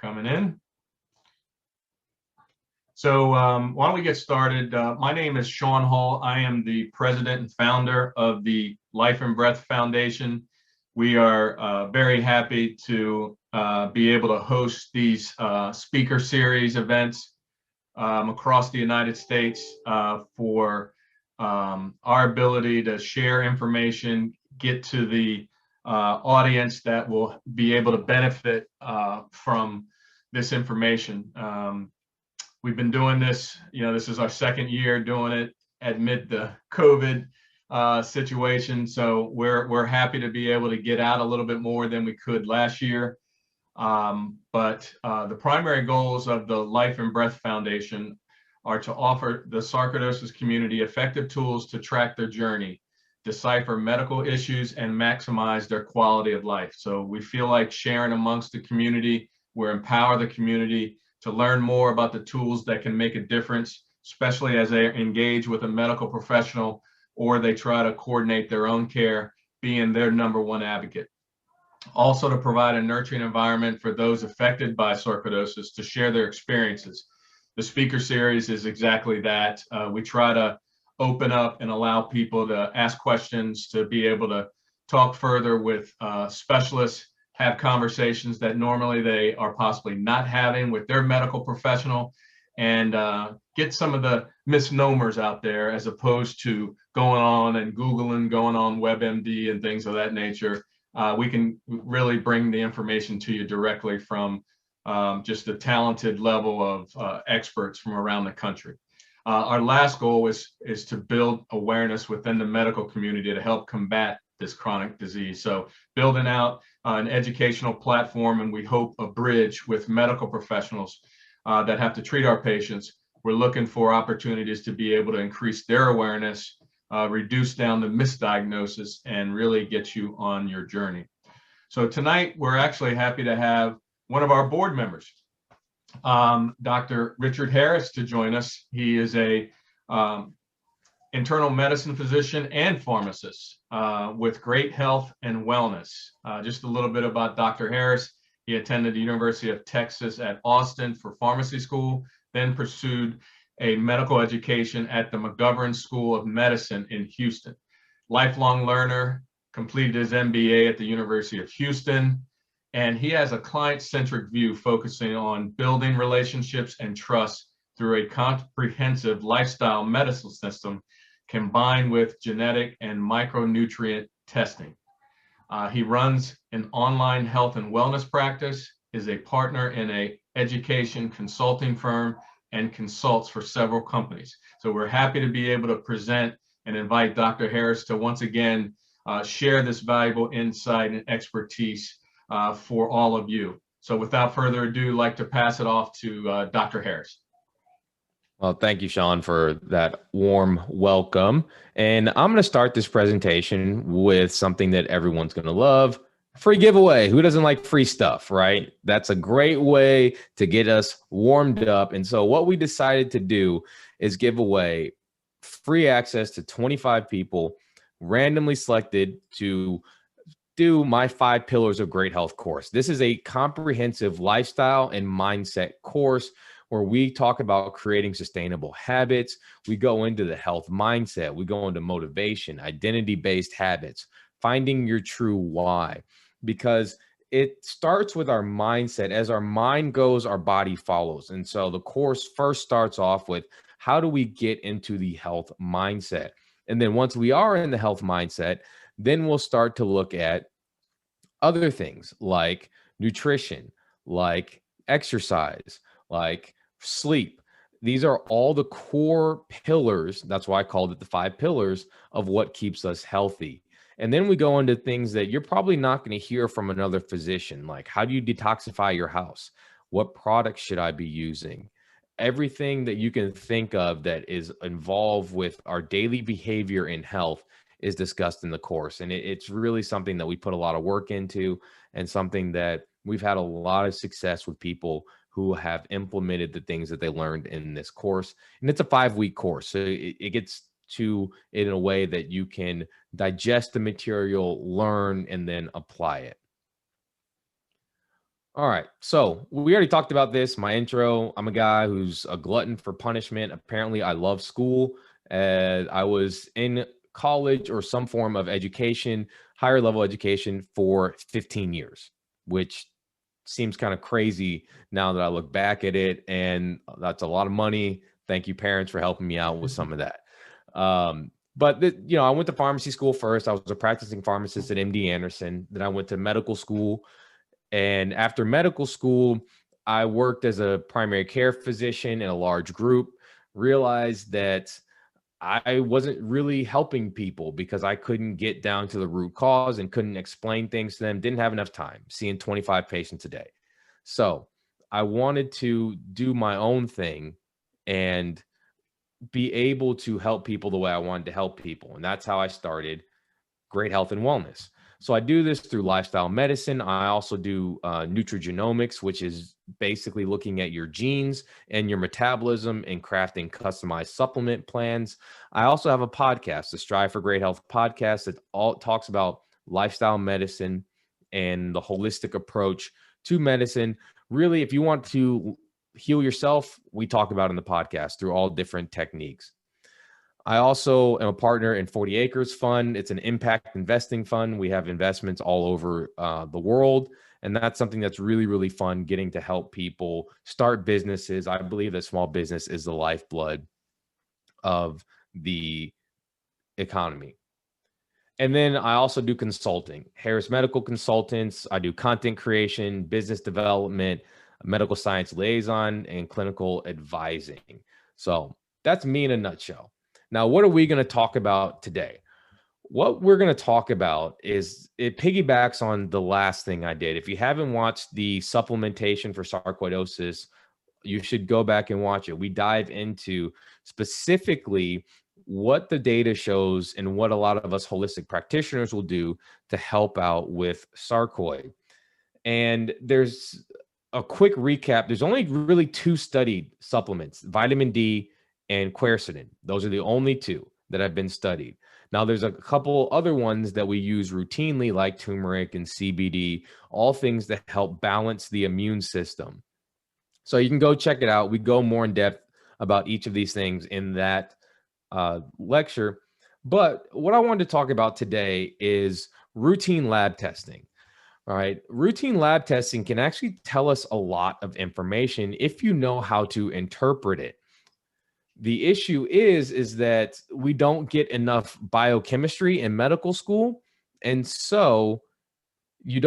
coming in. So why don't we get started? My name is Sean Hall. I am the president and founder of the Life and Breath Foundation. We are very happy to be able to host these speaker series events across the United States for our ability to share information, get to the audience that will be able to benefit from this information. We've been doing this, this is our second year doing it amid the COVID situation. So we're happy to be able to get out a little bit more than we could last year. But the primary goals of the Life and Breath Foundation are to offer the sarcoidosis community effective tools to track their journey, decipher medical issues, and maximize their quality of life. So we feel like sharing amongst the community, we empower the community to learn more about the tools that can make a difference, especially as they engage with a medical professional or they try to coordinate their own care, being their #1 advocate. Also to provide a nurturing environment for those affected by sarcoidosis to share their experiences. The speaker series is exactly that. We try to open up and allow people to ask questions, to be able to talk further with specialists, have conversations that normally they are possibly not having with their medical professional, and get some of the misnomers out there as opposed to going on and Googling, going on WebMD and things of that nature. We can really bring the information to you directly from just the talented level of experts from around the country. Our last goal is to build awareness within the medical community to help combat this chronic disease. So building out an educational platform, and we hope a bridge with medical professionals that have to treat our patients. We're looking for opportunities to be able to increase their awareness, reduce down the misdiagnosis, and really get you on your journey. So tonight, we're actually happy to have one of our board members, Dr. Richard Harris, to join us. He is a internal medicine physician and pharmacist with great health and wellness. Just a little bit about Dr. Harris. He attended the University of Texas at Austin for pharmacy school, then pursued a medical education at the McGovern School of Medicine in Houston. Lifelong learner, completed his MBA at the University of Houston, and he has a client-centric view focusing on building relationships and trust through a comprehensive lifestyle medicine system combined with genetic and micronutrient testing. He runs an online health and wellness practice, is a partner in an education consulting firm, and consults for several companies. So we're happy to be able to present and invite Dr. Harris to once again share this valuable insight and expertise for all of you. So without further ado, I'd like to pass it off to Dr. Harris. Well, thank you, Sean, for that warm welcome. And I'm going to start this presentation with something that everyone's going to love. Free giveaway. Who doesn't like free stuff, right? That's a great way to get us warmed up. And so what we decided to do is give away free access to 25 people randomly selected to do my 5 Pillars of Great Health course. This is a comprehensive lifestyle and mindset course where we talk about creating sustainable habits. We go into the health mindset. We go into motivation, identity-based habits, finding your true why, because it starts with our mindset. As our mind goes, our body follows. And so the course first starts off with, how do we get into the health mindset? And then once we are in the health mindset, then we'll start to look at other things like nutrition, like exercise, like sleep. These are all the core pillars. That's why I called it the 5 pillars of what keeps us healthy. And then we go into things that you're probably not going to hear from another physician, like how do you detoxify your house? What products should I be using? Everything that you can think of that is involved with our daily behavior in health is discussed in the course. And it's really something that we put a lot of work into, and something that we've had a lot of success with people who have implemented the things that they learned in this course. And it's a 5-week course. So it gets to it in a way that you can digest the material, learn, and then apply it. All right. So we already talked about this, my intro. I'm a guy who's a glutton for punishment. Apparently, I love school. I was in college or some form of education, higher level education for 15 years, which seems kind of crazy now that I look back at it. And that's a lot of money. Thank you, parents, for helping me out with some of that. But I went to pharmacy school first. I was a practicing pharmacist at MD Anderson. Then I went to medical school. And after medical school, I worked as a primary care physician in a large group, realized that I wasn't really helping people because I couldn't get down to the root cause and couldn't explain things to them, didn't have enough time, seeing 25 patients a day. So I wanted to do my own thing and be able to help people the way I wanted to help people. And that's how I started Great Health and Wellness. So I do this through lifestyle medicine. I also do nutrigenomics, which is basically looking at your genes and your metabolism and crafting customized supplement plans. I also have a podcast, the Strive for Great Health podcast, that all talks about lifestyle medicine and the holistic approach to medicine. Really, if you want to heal yourself, we talk about in the podcast through all different techniques. I also am a partner in 40 Acres Fund. It's an impact investing fund. We have investments all over the world. And that's something that's really, really fun, getting to help people start businesses. I believe that small business is the lifeblood of the economy. And then I also do consulting, Harris Medical Consultants. I do content creation, business development, medical science liaison, and clinical advising. So that's me in a nutshell. Now, what are we going to talk about today? What we're going to talk about is, it piggybacks on the last thing I did. If you haven't watched the supplementation for sarcoidosis, you should go back and watch it. We dive into specifically what the data shows and what a lot of us holistic practitioners will do to help out with sarcoid. And there's a quick recap. There's only really two studied supplements, vitamin D and quercetin. Those are the only two that have been studied. Now, there's a couple other ones that we use routinely, like turmeric and CBD, all things that help balance the immune system. So you can go check it out. We go more in depth about each of these things in that lecture. But what I wanted to talk about today is routine lab testing. All right. Routine lab testing can actually tell us a lot of information if you know how to interpret it. The issue is that we don't get enough biochemistry in medical school. And so a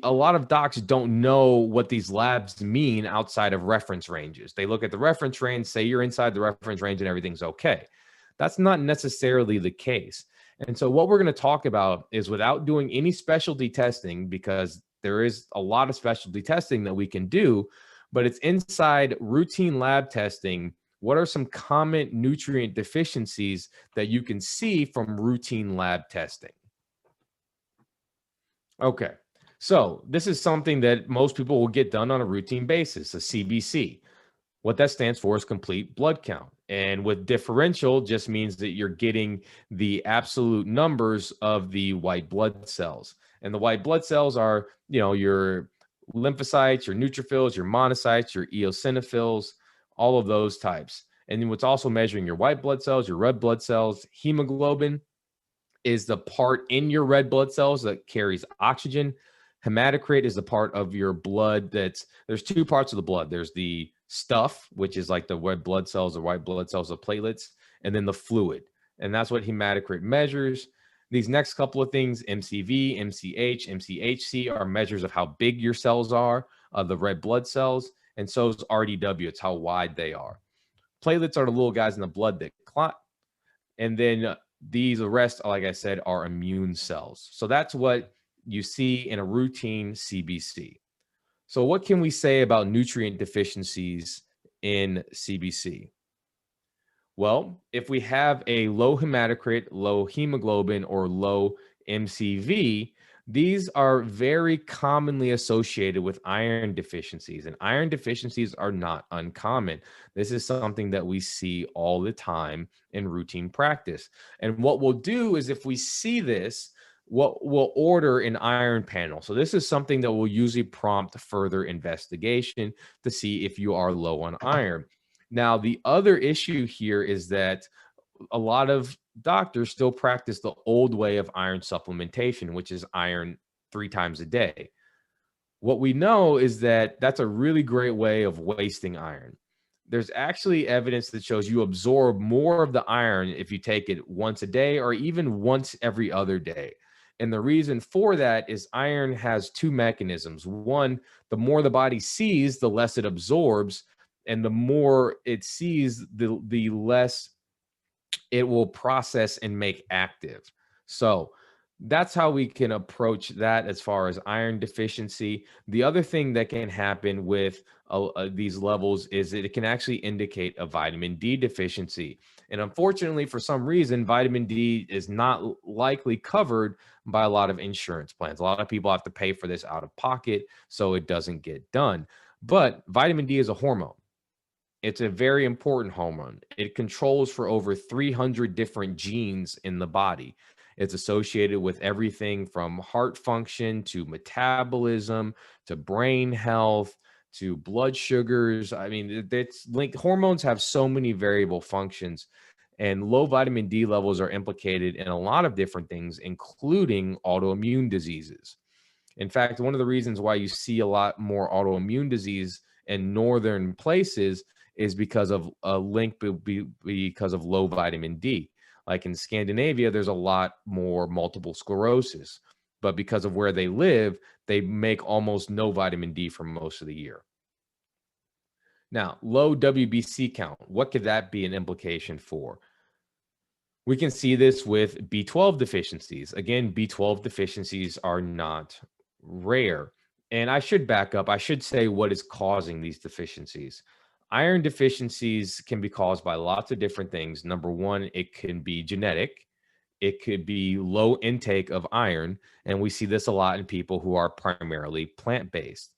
lot of docs don't know what these labs mean outside of reference ranges. They look at the reference range, say you're inside the reference range and everything's okay. That's not necessarily the case. And so what we're going to talk about is, without doing any specialty testing, because there is a lot of specialty testing that we can do, but it's inside routine lab testing. What are some common nutrient deficiencies that you can see from routine lab testing? Okay, so this is something that most people will get done on a routine basis, a CBC. What that stands for is complete blood count. And with differential just means that you're getting the absolute numbers of the white blood cells. And the white blood cells are, your lymphocytes, your neutrophils, your monocytes, your eosinophils, all of those types. And then what's also measuring your white blood cells, your red blood cells. Hemoglobin is the part in your red blood cells that carries oxygen. Hematocrit is the part of your blood there's two parts of the blood. There's the stuff, which is like the red blood cells, the white blood cells, the platelets, and then the fluid. And that's what hematocrit measures. These next couple of things, MCV, MCH, MCHC, are measures of how big your cells are, the red blood cells. And so is RDW, it's how wide they are. Platelets are the little guys in the blood that clot. And then the rest, like I said, are immune cells. So that's what you see in a routine CBC. So what can we say about nutrient deficiencies in CBC? Well, if we have a low hematocrit, low hemoglobin, or low MCV, these are very commonly associated with iron deficiencies, and iron deficiencies are not uncommon. This is something that we see all the time in routine practice. And what we'll do is, if we see this, we'll order an iron panel. So this is something that will usually prompt further investigation to see if you are low on iron. Now, the other issue here is that a lot of doctors still practice the old way of iron supplementation, which is iron 3 times a day. What we know is that that's a really great way of wasting iron. There's actually evidence that shows you absorb more of the iron if you take it once a day or even once every other day. And the reason for that is iron has 2 mechanisms. One, the more the body sees, the less it absorbs. And the more it sees, the less it will process and make active. So that's how we can approach that as far as iron deficiency. The other thing that can happen with these levels is that it can actually indicate a vitamin D deficiency. And unfortunately, for some reason, vitamin D is not likely covered by a lot of insurance plans. A lot of people have to pay for this out of pocket, so it doesn't get done. But vitamin D is a hormone. It's a very important hormone. It controls for over 300 different genes in the body. It's associated with everything from heart function to metabolism to brain health to blood sugars. I mean, it's linked. Hormones have so many variable functions, and low vitamin D levels are implicated in a lot of different things, including autoimmune diseases. In fact, one of the reasons why you see a lot more autoimmune disease in northern places is because of a link because of low vitamin D. Like in Scandinavia, there's a lot more multiple sclerosis, but because of where they live, they make almost no vitamin D for most of the year. Now, low WBC count, what could that be an implication for? We can see this with B12 deficiencies. Again, B12 deficiencies are not rare. And I should back up. I should say what is causing these deficiencies. Iron deficiencies can be caused by lots of different things. Number one, it can be genetic. It could be low intake of iron. And we see this a lot in people who are primarily plant-based.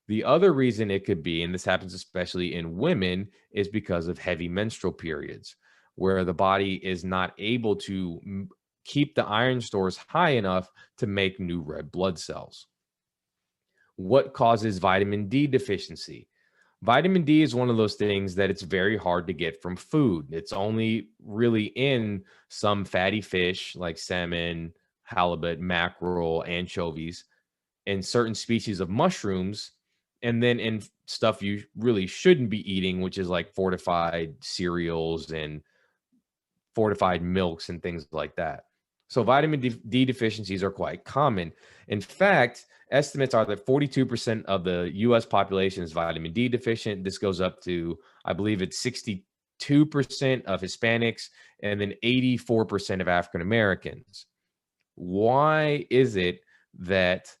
The other reason it could be, and this happens especially in women, is because of heavy menstrual periods, where the body is not able to keep the iron stores high enough to make new red blood cells. What causes vitamin D deficiency? Vitamin D is one of those things that it's very hard to get from food. It's only really in some fatty fish like salmon, halibut, mackerel, anchovies, and certain species of mushrooms, and then in stuff you really shouldn't be eating, which is like fortified cereals and fortified milks and things like that. So vitamin D deficiencies are quite common. In fact, estimates are that 42% of the US population is vitamin D deficient. This goes up to, I believe it's 62% of Hispanics and then 84% of African Americans. Why is it that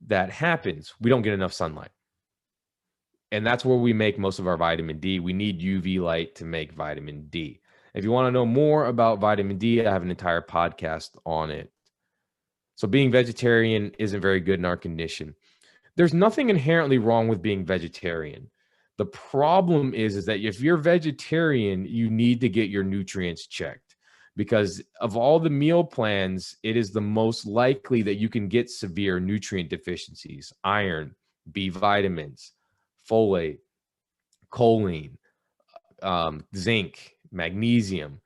that happens? We don't get enough sunlight. And that's where we make most of our vitamin D. We need UV light to make vitamin D. If you want to know more about vitamin D, I have an entire podcast on it. So being vegetarian isn't very good in our condition. There's nothing inherently wrong with being vegetarian. The problem is that if you're vegetarian, you need to get your nutrients checked, because of all the meal plans, it is the most likely that you can get severe nutrient deficiencies: iron, B vitamins, folate, choline, zinc, magnesium.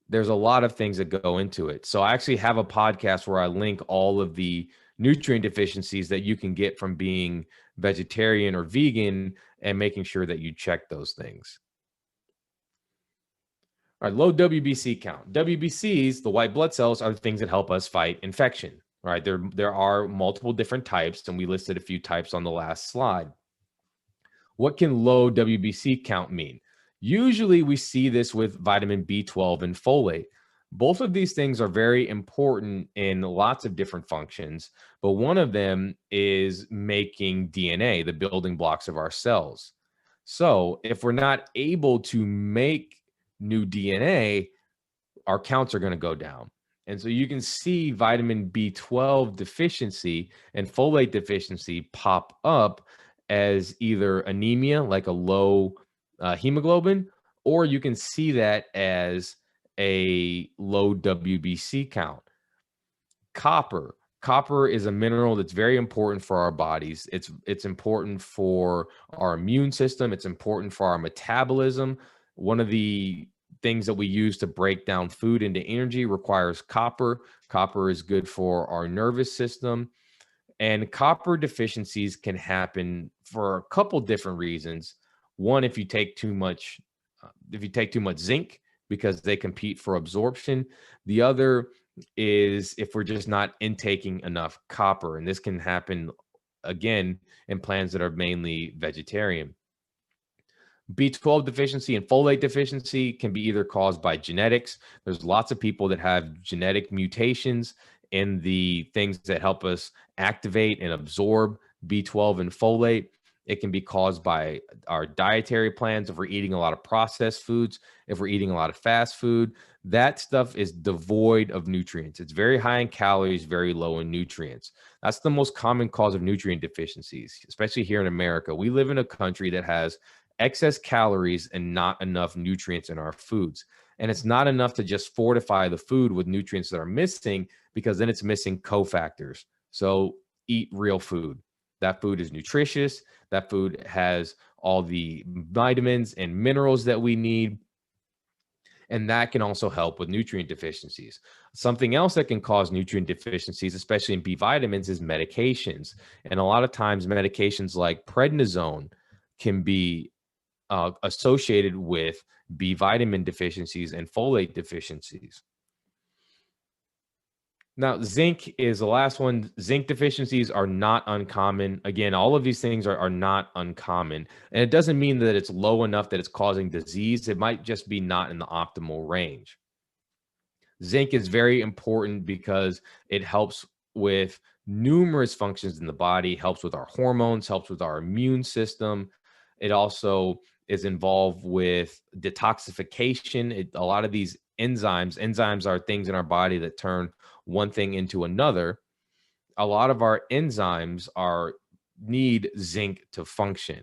There's a lot of things that go into it. So I actually have a podcast where I link all of the nutrient deficiencies that you can get from being vegetarian or vegan and making sure that you check those things. All right, low WBC count. WBCs, the white blood cells, are the things that help us fight infection, right? There are multiple different types, and we listed a few types on the last slide. What can low WBC count mean? Usually we see this with vitamin B12 and folate. Both of these things are very important in lots of different functions, but one of them is making DNA, the building blocks of our cells. So if we're not able to make new DNA, our counts are going to go down. And so you can see vitamin B12 deficiency and folate deficiency pop up as either anemia, like a low hemoglobin, or you can see that as a low WBC count. Copper. Copper is a mineral that's very important for our bodies. It's important for our immune system. It's important for our metabolism. One of the things that we use to break down food into energy requires copper. Copper is good for our nervous system. And copper deficiencies can happen for a couple different reasons. One, if you take too much zinc, because they compete for absorption. The other is if we're just not intaking enough copper. And this can happen again in plants that are mainly vegetarian. B12 deficiency and folate deficiency can be either caused by genetics. There's lots of people that have genetic mutations in the things that help us activate and absorb B12 and folate. It can be caused by our dietary plans. If we're eating a lot of processed foods, if we're eating a lot of fast food, that stuff is devoid of nutrients. It's very high in calories, very low in nutrients. That's the most common cause of nutrient deficiencies, especially here in America. We live in a country that has excess calories and not enough nutrients in our foods. And it's not enough to just fortify the food with nutrients that are missing, because then it's missing cofactors. So eat real food. That food is nutritious. That food has all the vitamins and minerals that we need. And that can also help with nutrient deficiencies. Something else that can cause nutrient deficiencies, especially in B vitamins, is medications. And a lot of times medications like prednisone can be associated with B vitamin deficiencies and folate deficiencies. Now, zinc is the last one. Zinc deficiencies are not uncommon. Again, all of these things are not uncommon. And it doesn't mean that it's low enough that it's causing disease. It might just be not in the optimal range. Zinc is very important because it helps with numerous functions in the body, helps with our hormones, helps with our immune system. It also is involved with detoxification. A lot of these enzymes are things in our body that turn one thing into another. A lot of our enzymes need zinc to function.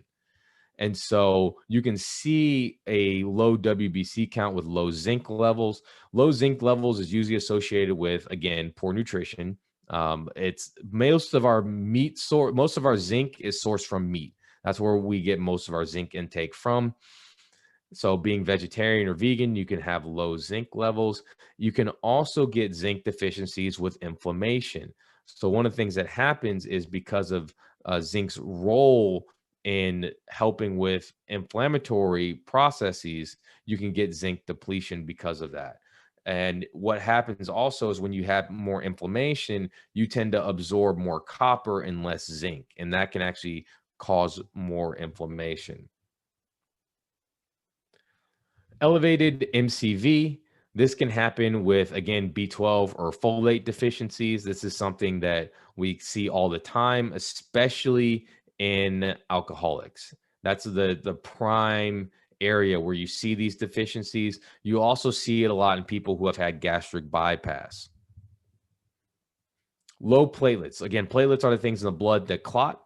And so you can see a low WBC count with low zinc levels. Low zinc levels is usually associated with, again, poor nutrition. It's most of our most of our zinc is sourced from meat. That's where we get most of our zinc intake from. So being vegetarian or vegan, you can have low zinc levels. You can also get zinc deficiencies with inflammation. So one of the things that happens is because of zinc's role in helping with inflammatory processes, you can get zinc depletion because of that. And what happens also is when you have more inflammation, you tend to absorb more copper and less zinc, and that can actually cause more inflammation. Elevated MCV. This can happen with, again, B12 or folate deficiencies. This is something that we see all the time, especially in alcoholics. That's the prime area where you see these deficiencies. You also see it a lot in people who have had gastric bypass. Low platelets. Again, platelets are the things in the blood that clot.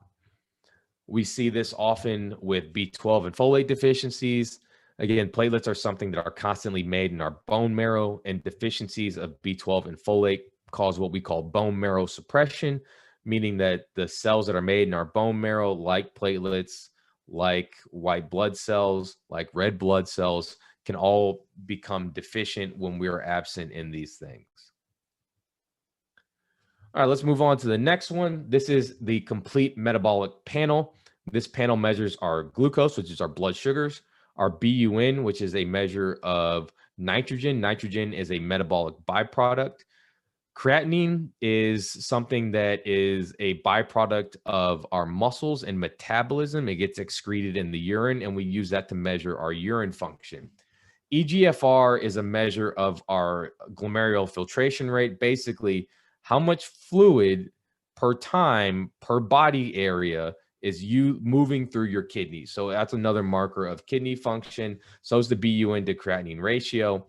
We see this often with B12 and folate deficiencies. Again, platelets are something that are constantly made in our bone marrow, and deficiencies of B12 and folate cause what we call bone marrow suppression, meaning that the cells that are made in our bone marrow, like platelets, like white blood cells, like red blood cells, can all become deficient when we are absent in these things. All right, let's move on to the next one. This is the complete metabolic panel. This panel measures our glucose, which is our blood sugars, our BUN, which is a measure of nitrogen. Nitrogen is a metabolic byproduct. Creatinine is something that is a byproduct of our muscles and metabolism. It gets excreted in the urine, and we use that to measure our urine function. eGFR is a measure of our glomerular filtration rate, basically how much fluid per time per body area is you moving through your kidneys. So that's another marker of kidney function. So is the BUN to creatinine ratio.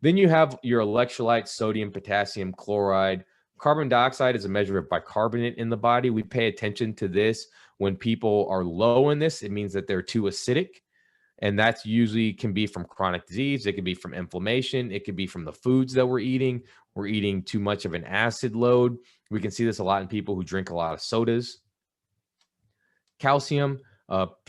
Then you have your electrolytes, sodium, potassium, chloride. Carbon dioxide is a measure of bicarbonate in the body. We pay attention to this when people are low in this. It means that they're too acidic. And that's usually can be from chronic disease. It could be from inflammation. It could be from the foods that we're eating. We're eating too much of an acid load. We can see this a lot in people who drink a lot of sodas. Calcium,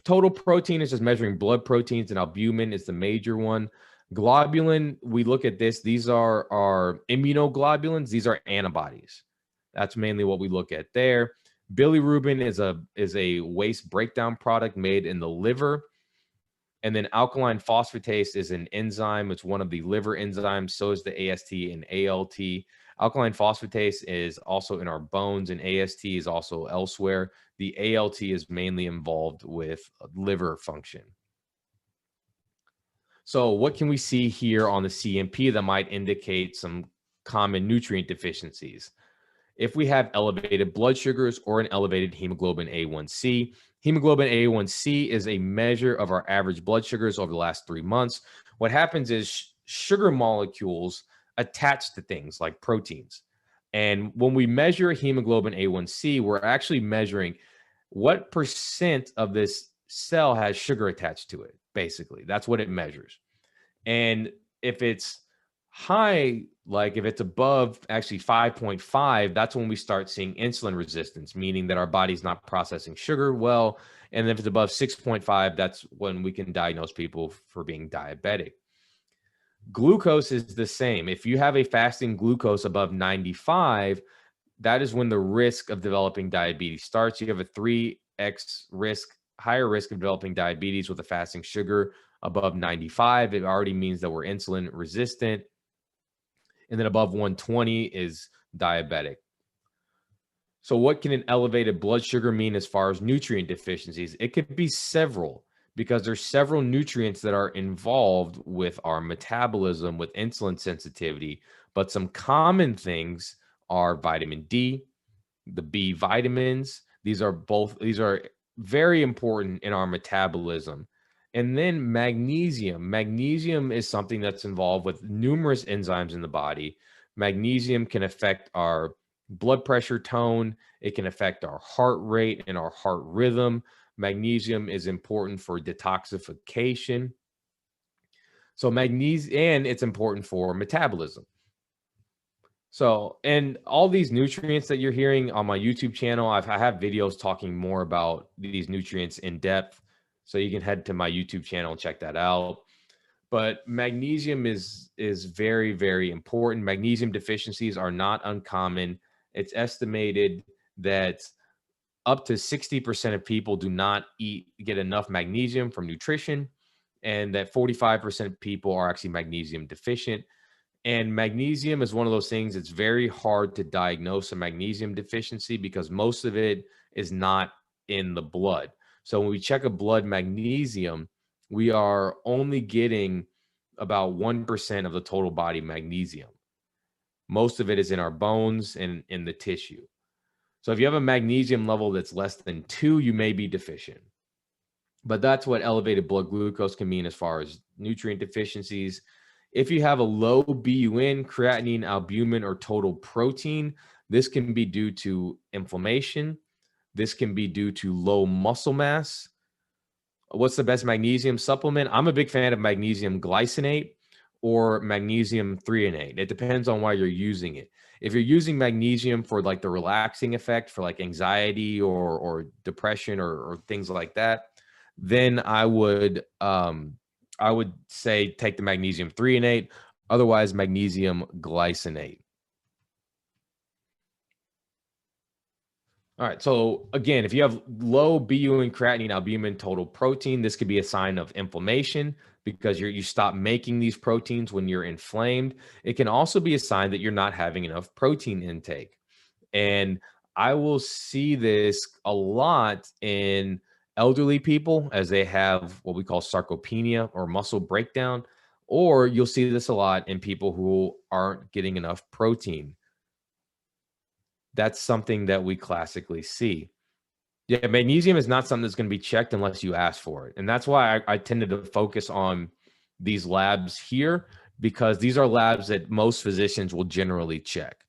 total protein is just measuring blood proteins, and albumin is the major one. Globulin, we look at this. These are our immunoglobulins. These are antibodies. That's mainly what we look at there. Bilirubin is a waste breakdown product made in the liver. And then alkaline phosphatase is an enzyme. It's one of the liver enzymes. So is the AST and ALT. Alkaline phosphatase is also in our bones, and AST is also elsewhere. The ALT is mainly involved with liver function. So what can we see here on the CMP that might indicate some common nutrient deficiencies? If we have elevated blood sugars or an elevated hemoglobin A1C. Hemoglobin A1C is a measure of our average blood sugars over the last 3 months. What happens is sugar molecules attach to things like proteins. And when we measure hemoglobin A1C, we're actually measuring what percent of this cell has sugar attached to it, basically. That's what it measures. And if it's high, like if it's above actually 5.5, that's when we start seeing insulin resistance, meaning that our body's not processing sugar well. And if it's above 6.5, that's when we can diagnose people for being diabetic. Glucose is the same. If you have a fasting glucose above 95, that is when the risk of developing diabetes starts. You have a 3x risk, higher risk of developing diabetes with a fasting sugar above 95. It already means that we're insulin resistant. And then above 120 is diabetic. So what can an elevated blood sugar mean as far as nutrient deficiencies? It could be several, because there's several nutrients that are involved with our metabolism, with insulin sensitivity. But some common things are vitamin D, the B vitamins. These are very important in our metabolism. And then magnesium. Magnesium is something that's involved with numerous enzymes in the body. Magnesium can affect our blood pressure tone. It can affect our heart rate and our heart rhythm. Magnesium is important for detoxification. So magnesium, and it's important for metabolism. So, and all these nutrients that you're hearing on my YouTube channel, I have videos talking more about these nutrients in depth. So you can head to my YouTube channel and check that out. But magnesium is very, very important. Magnesium deficiencies are not uncommon. It's estimated that up to 60% of people do not get enough magnesium from nutrition, and that 45% of people are actually magnesium deficient. And magnesium is one of those things, it's very hard to diagnose a magnesium deficiency because most of it is not in the blood. So when we check a blood magnesium, we are only getting about 1% of the total body magnesium. Most of it is in our bones and in the tissue. So if you have a magnesium level that's less than 2, you may be deficient. But that's what elevated blood glucose can mean as far as nutrient deficiencies. If you have a low BUN, creatinine, albumin, or total protein, this can be due to inflammation. This can be due to low muscle mass. What's the best magnesium supplement? I'm a big fan of magnesium glycinate or magnesium threonate. It depends on why you're using it. If you're using magnesium for like the relaxing effect for like anxiety or depression or things like that, then I would say take the magnesium threonate, otherwise magnesium glycinate. All right. So again, if you have low BUN, creatinine, albumin, total protein, this could be a sign of inflammation because you stop making these proteins when you're inflamed. It can also be a sign that you're not having enough protein intake. And I will see this a lot in elderly people as they have what we call sarcopenia or muscle breakdown, or you'll see this a lot in people who aren't getting enough protein. That's something that we classically see. Yeah, magnesium is not something that's going to be checked unless you ask for it. And that's why I tended to focus on these labs here, because these are labs that most physicians will generally check.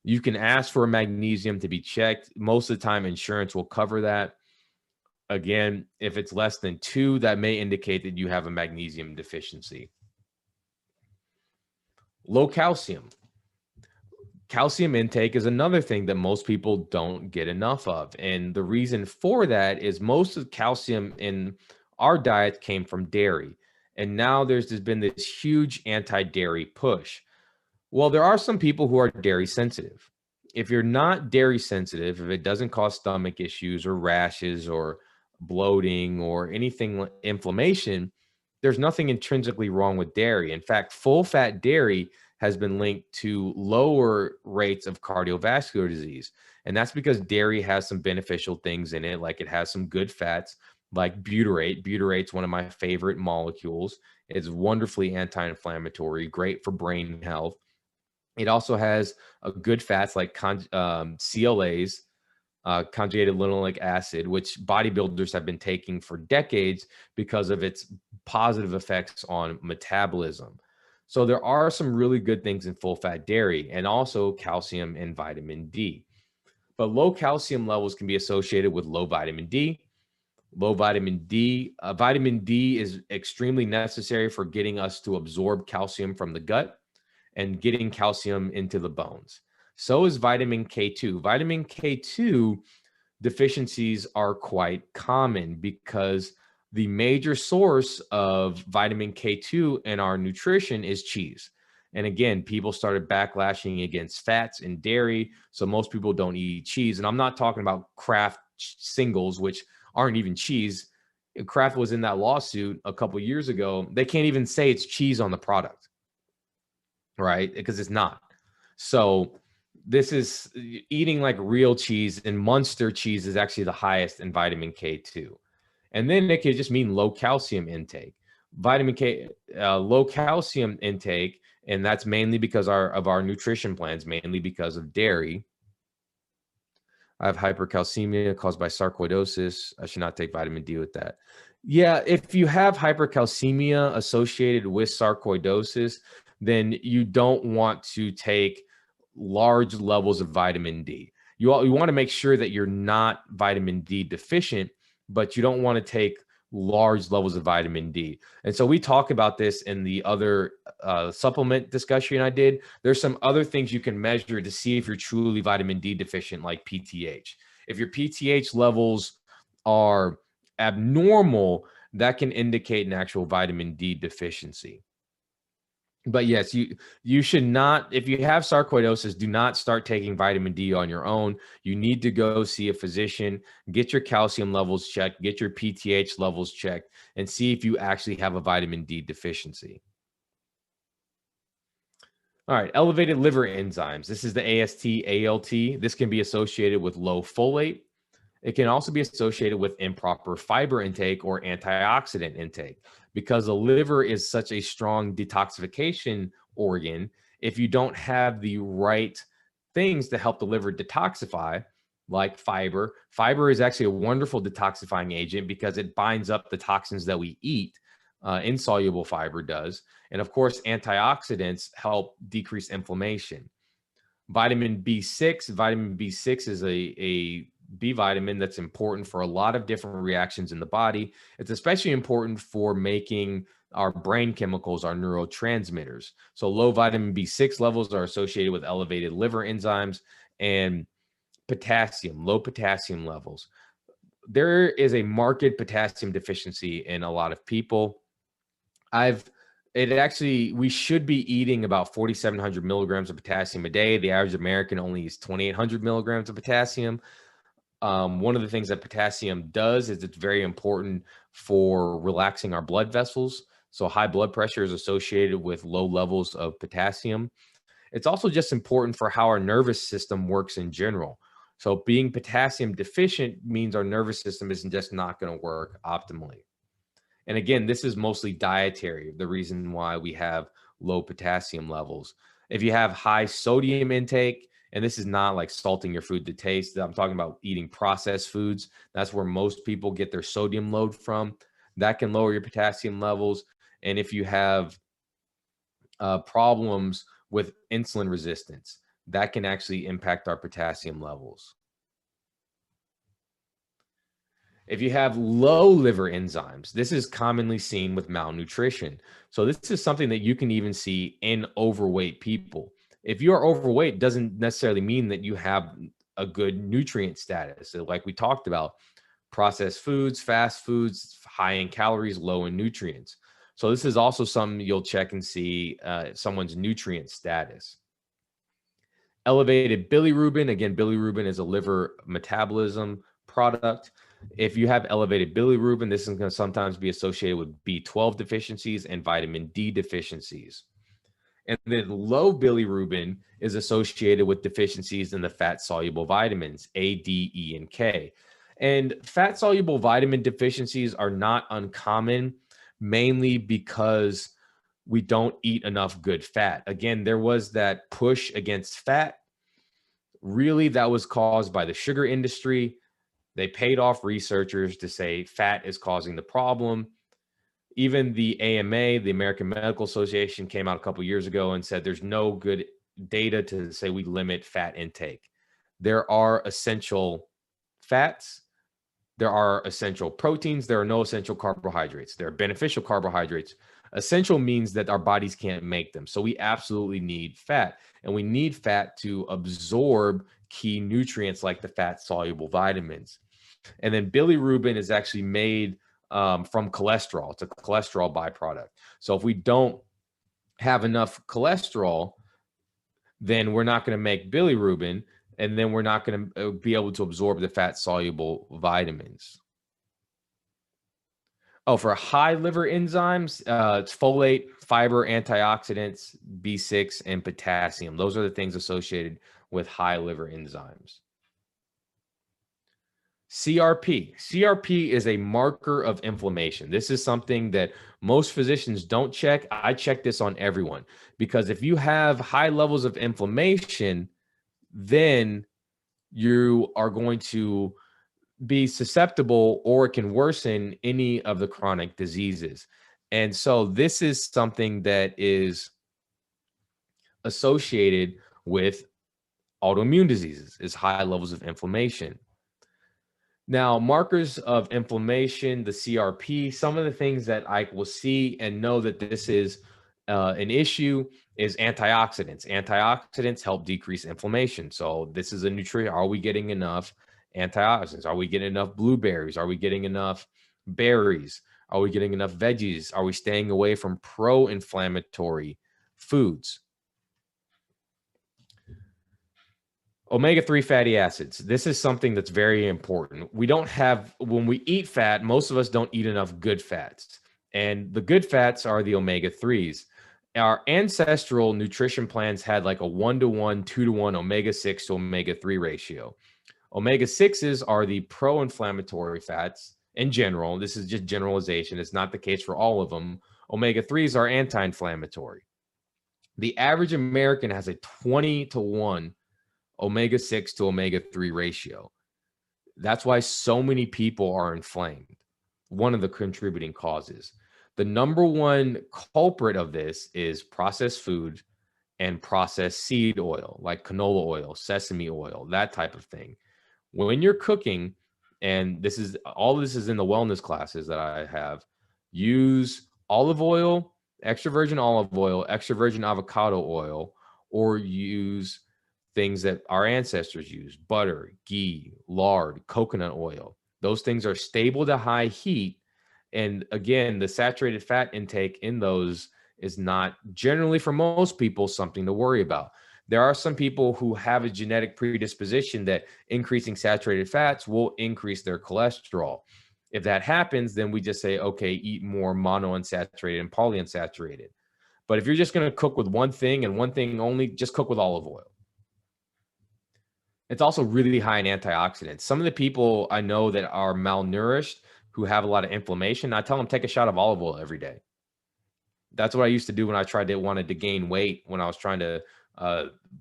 You can ask for magnesium to be checked. Most of the time, insurance will cover that. Again, if it's less than 2, that may indicate that you have a magnesium deficiency. Low calcium. Calcium intake is another thing that most people don't get enough of. And the reason for that is most of the calcium in our diet came from dairy. And now there's been this huge anti-dairy push. Well, there are some people who are dairy sensitive. If you're not dairy sensitive, if it doesn't cause stomach issues or rashes or bloating or anything inflammation, there's nothing intrinsically wrong with dairy. In fact, full fat dairy has been linked to lower rates of cardiovascular disease. And that's because dairy has some beneficial things in it, like it has some good fats, like butyrate. Butyrate's one of my favorite molecules. It's wonderfully anti-inflammatory, great for brain health. It also has a good fats like CLAs, conjugated linoleic acid, which bodybuilders have been taking for decades because of its positive effects on metabolism. So there are some really good things in full fat dairy, and also calcium and vitamin D. But low calcium levels can be associated with low vitamin D. Vitamin D is extremely necessary for getting us to absorb calcium from the gut and getting calcium into the bones. So is vitamin K2. Vitamin K2 deficiencies are quite common because the major source of vitamin K2 in our nutrition is cheese. And again, people started backlashing against fats and dairy. So most people don't eat cheese. And I'm not talking about Kraft singles, which aren't even cheese. Kraft was in that lawsuit a couple of years ago. They can't even say it's cheese on the product, right? Because it's not. So this is eating like real cheese, and Munster cheese is actually the highest in vitamin K2. And then it could just mean low calcium intake. Vitamin K, low calcium intake, and that's mainly because of our nutrition plans, mainly because of dairy. I have hypercalcemia caused by sarcoidosis. I should not take vitamin D with that. Yeah, if you have hypercalcemia associated with sarcoidosis, then you don't want to take large levels of vitamin D. You want to make sure that you're not vitamin D deficient, but you don't want to take large levels of vitamin D. And so we talk about this in the other supplement discussion I did. There's some other things you can measure to see if you're truly vitamin D deficient, like PTH. If your PTH levels are abnormal, that can indicate an actual vitamin D deficiency. But yes, you should not, if you have sarcoidosis, do not start taking vitamin D on your own. You need to go see a physician, get your calcium levels checked, get your PTH levels checked, and see if you actually have a vitamin D deficiency. All right, elevated liver enzymes. This is the AST, ALT. This can be associated with low folate. It can also be associated with improper fiber intake or antioxidant intake. Because the liver is such a strong detoxification organ, if you don't have the right things to help the liver detoxify, like fiber is actually a wonderful detoxifying agent because it binds up the toxins that we eat. Insoluble fiber does. And of course, antioxidants help decrease inflammation. Vitamin B6 is a B vitamin that's important for a lot of different reactions in the body. It's especially important for making our brain chemicals, our neurotransmitters. So low vitamin B6 levels are associated with elevated liver enzymes, and low potassium levels. There is a marked potassium deficiency in a lot of people. We should be eating about 4,700 milligrams of potassium a day. The average American only eats 2,800 milligrams of potassium. One of the things that potassium does is it's very important for relaxing our blood vessels. So high blood pressure is associated with low levels of potassium. It's also just important for how our nervous system works in general. So being potassium deficient means our nervous system isn't just not going to work optimally. And again, this is mostly dietary, the reason why we have low potassium levels. If you have high sodium intake, and this is not like salting your food to taste, I'm talking about eating processed foods. That's where most people get their sodium load from. That can lower your potassium levels. And if you have problems with insulin resistance, that can actually impact our potassium levels. If you have low liver enzymes, this is commonly seen with malnutrition. So this is something that you can even see in overweight people. If you are overweight, doesn't necessarily mean that you have a good nutrient status. So like we talked about, processed foods, fast foods, high in calories, low in nutrients. So this is also something you'll check and see someone's nutrient status. Elevated bilirubin. Again, bilirubin is a liver metabolism product. If you have elevated bilirubin, this is going to sometimes be associated with B12 deficiencies and vitamin D deficiencies. And then low bilirubin is associated with deficiencies in the fat-soluble vitamins, A, D, E, and K. And fat-soluble vitamin deficiencies are not uncommon, mainly because we don't eat enough good fat. Again, there was that push against fat. Really, that was caused by the sugar industry. They paid off researchers to say fat is causing the problem. Even the AMA, the American Medical Association, came out a couple of years ago and said there's no good data to say we limit fat intake. There are essential fats. There are essential proteins. There are no essential carbohydrates. There are beneficial carbohydrates. Essential means that our bodies can't make them. So we absolutely need fat. And we need fat to absorb key nutrients like the fat-soluble vitamins. And then bilirubin is actually made from cholesterol. It's a cholesterol byproduct. So if we don't have enough cholesterol, then we're not going to make bilirubin, and then we're not going to be able to absorb the fat-soluble vitamins. Oh, for high liver enzymes, it's folate, fiber, antioxidants, B6, and potassium. Those are the things associated with high liver enzymes. CRP. CRP is a marker of inflammation. This is something that most physicians don't check. I check this on everyone because if you have high levels of inflammation, then you are going to be susceptible or it can worsen any of the chronic diseases. And so this is something that is associated with autoimmune diseases, is high levels of inflammation. Now, markers of inflammation, the CRP, some of the things that I will see and know that this is an issue is antioxidants. Antioxidants help decrease inflammation. So this is a nutrient. Are we getting enough antioxidants? Are we getting enough blueberries? Are we getting enough berries? Are we getting enough veggies? Are we staying away from pro-inflammatory foods? Omega-3 fatty acids. This is something that's very important. We don't have, when we eat fat, most of us don't eat enough good fats. And the good fats are the omega-3s. Our ancestral nutrition plans had like a 1-to-1, 2-to-1 omega-6 to omega-3 ratio. Omega-6s are the pro-inflammatory fats in general. This is just generalization. It's not the case for all of them. Omega-3s are anti-inflammatory. The average American has a 20-to-1 omega-6 to omega-3 ratio. That's why so many people are inflamed. One of the contributing causes. The number one culprit of this is processed food and processed seed oil, like canola oil, sesame oil, that type of thing. When you're cooking, and this is all this is in the wellness classes that I have, use olive oil, extra virgin olive oil, extra virgin avocado oil, or use things that our ancestors used: butter, ghee, lard, coconut oil. Those things are stable to high heat. And again, the saturated fat intake in those is not generally, for most people, something to worry about. There are some people who have a genetic predisposition that increasing saturated fats will increase their cholesterol. If that happens, then we just say, okay, eat more monounsaturated and polyunsaturated. But if you're just going to cook with one thing and one thing only, just cook with olive oil. It's also really high in antioxidants. Some of the people I know that are malnourished, who have a lot of inflammation, I tell them take a shot of olive oil every day. That's what I used to do when I wanted to gain weight, when I was trying to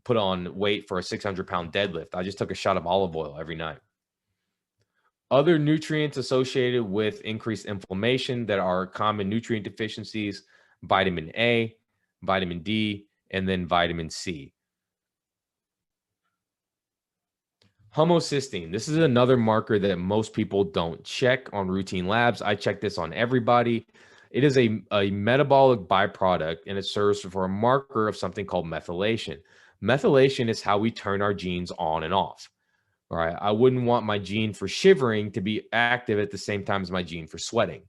put on weight for a 600-pound deadlift. I just took a shot of olive oil every night. Other nutrients associated with increased inflammation that are common nutrient deficiencies: vitamin A, vitamin D, and then vitamin C. Homocysteine. This is another marker that most people don't check on routine labs. I check this on everybody. It is a metabolic byproduct, and it serves for a marker of something called methylation. Methylation is how we turn our genes on and off. All right. I wouldn't want my gene for shivering to be active at the same time as my gene for sweating.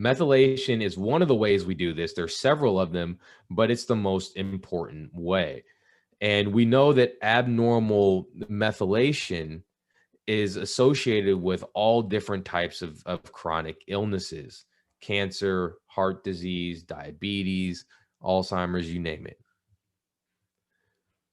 Methylation is one of the ways we do this. There's several of them, but it's the most important way. And we know that abnormal methylation is associated with all different types of chronic illnesses, cancer, heart disease, diabetes, Alzheimer's, you name it.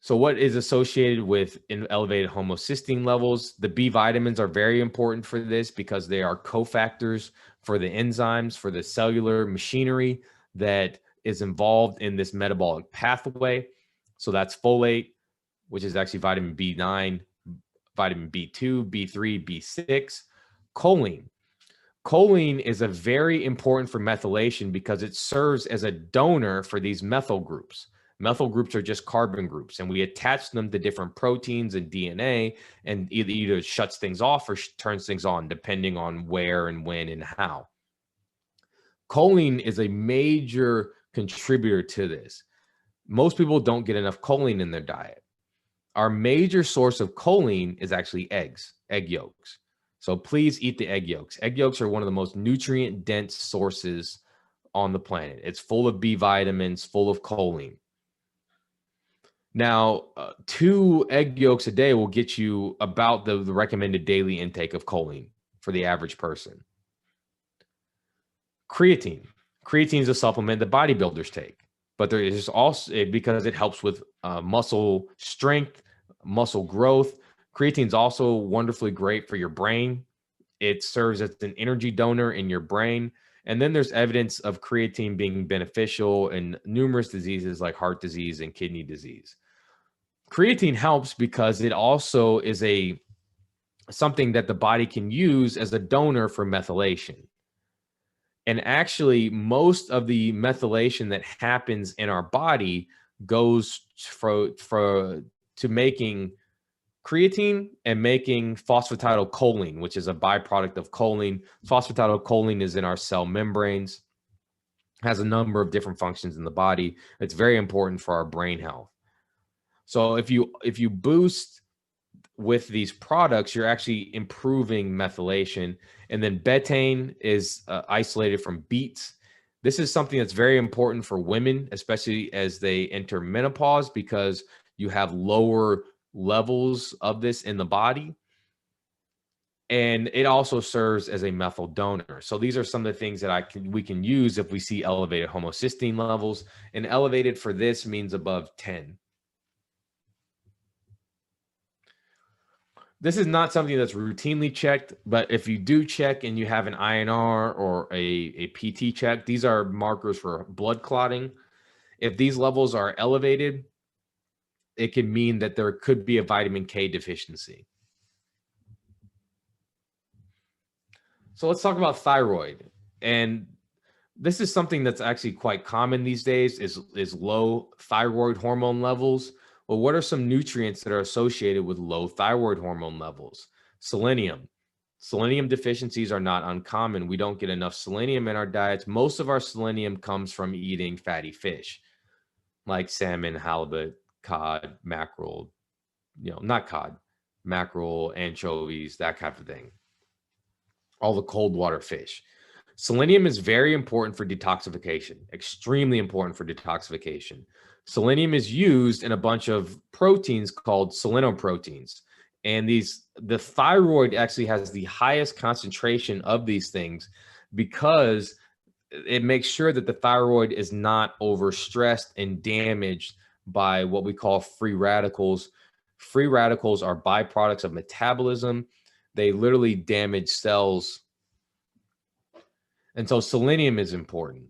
So what is associated with elevated homocysteine levels? The B vitamins are very important for this because they are cofactors for the enzymes, for the cellular machinery that is involved in this metabolic pathway. So that's folate, which is actually vitamin B9, vitamin B2, B3, B6, choline. Choline is a very important for methylation because it serves as a donor for these methyl groups. Methyl groups are just carbon groups, and we attach them to different proteins and DNA, and either shuts things off or turns things on, depending on where and when and how. Choline is a major contributor to this. Most people don't get enough choline in their diet. Our major source of choline is actually eggs, egg yolks. So please eat the egg yolks. Egg yolks are one of the most nutrient-dense sources on the planet. It's full of B vitamins, full of choline. Now, 2 egg yolks a day will get you about the recommended daily intake of choline for the average person. Creatine. Creatine is a supplement that bodybuilders take, but there is also, because it helps with muscle strength, muscle growth. Creatine is also wonderfully great for your brain. It serves as an energy donor in your brain. And then there's evidence of creatine being beneficial in numerous diseases like heart disease and kidney disease. Creatine helps because it also is something that the body can use as a donor for methylation. And actually, most of the methylation that happens in our body goes to making creatine and making phosphatidylcholine, which is a byproduct of choline. Phosphatidylcholine is in our cell membranes, has a number of different functions in the body. It's very important for our brain health. So if you boost with these products, you're actually improving methylation. And then betaine is isolated from beets. This is something that's very important for women, especially as they enter menopause, because you have lower levels of this in the body. And it also serves as a methyl donor. So these are some of the things that we can use if we see elevated homocysteine levels. And elevated for this means above 10. This is not something that's routinely checked, but if you do check and you have an INR or a PT check, these are markers for blood clotting. If these levels are elevated, it can mean that there could be a vitamin K deficiency. So let's talk about thyroid. And this is something that's actually quite common these days, is low thyroid hormone levels. Well, what are some nutrients that are associated with low thyroid hormone levels? Selenium. Selenium deficiencies are not uncommon. We don't get enough selenium in our diets. Most of our selenium comes from eating fatty fish, like salmon, halibut, cod, mackerel, not cod, mackerel, anchovies, that kind of thing. All the cold water fish. Selenium is very important for detoxification, extremely important for detoxification. Selenium is used in a bunch of proteins called selenoproteins. And the thyroid actually has the highest concentration of these things because it makes sure that the thyroid is not overstressed and damaged by what we call free radicals. Free radicals are byproducts of metabolism. They literally damage cells. And so selenium is important.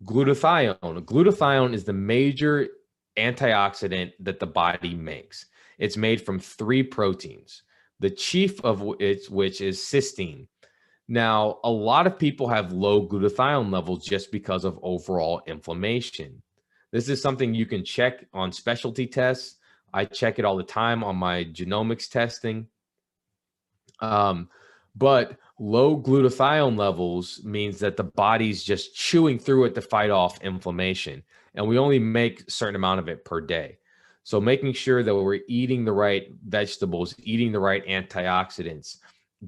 Glutathione. Glutathione is the major antioxidant that the body makes. It's made from 3 proteins, the chief of which is cysteine. Now, a lot of people have low glutathione levels just because of overall inflammation. This is something you can check on specialty tests. I check it all the time on my genomics testing. But low glutathione levels means that the body's just chewing through it to fight off inflammation. And we only make a certain amount of it per day. So making sure that we're eating the right vegetables, eating the right antioxidants,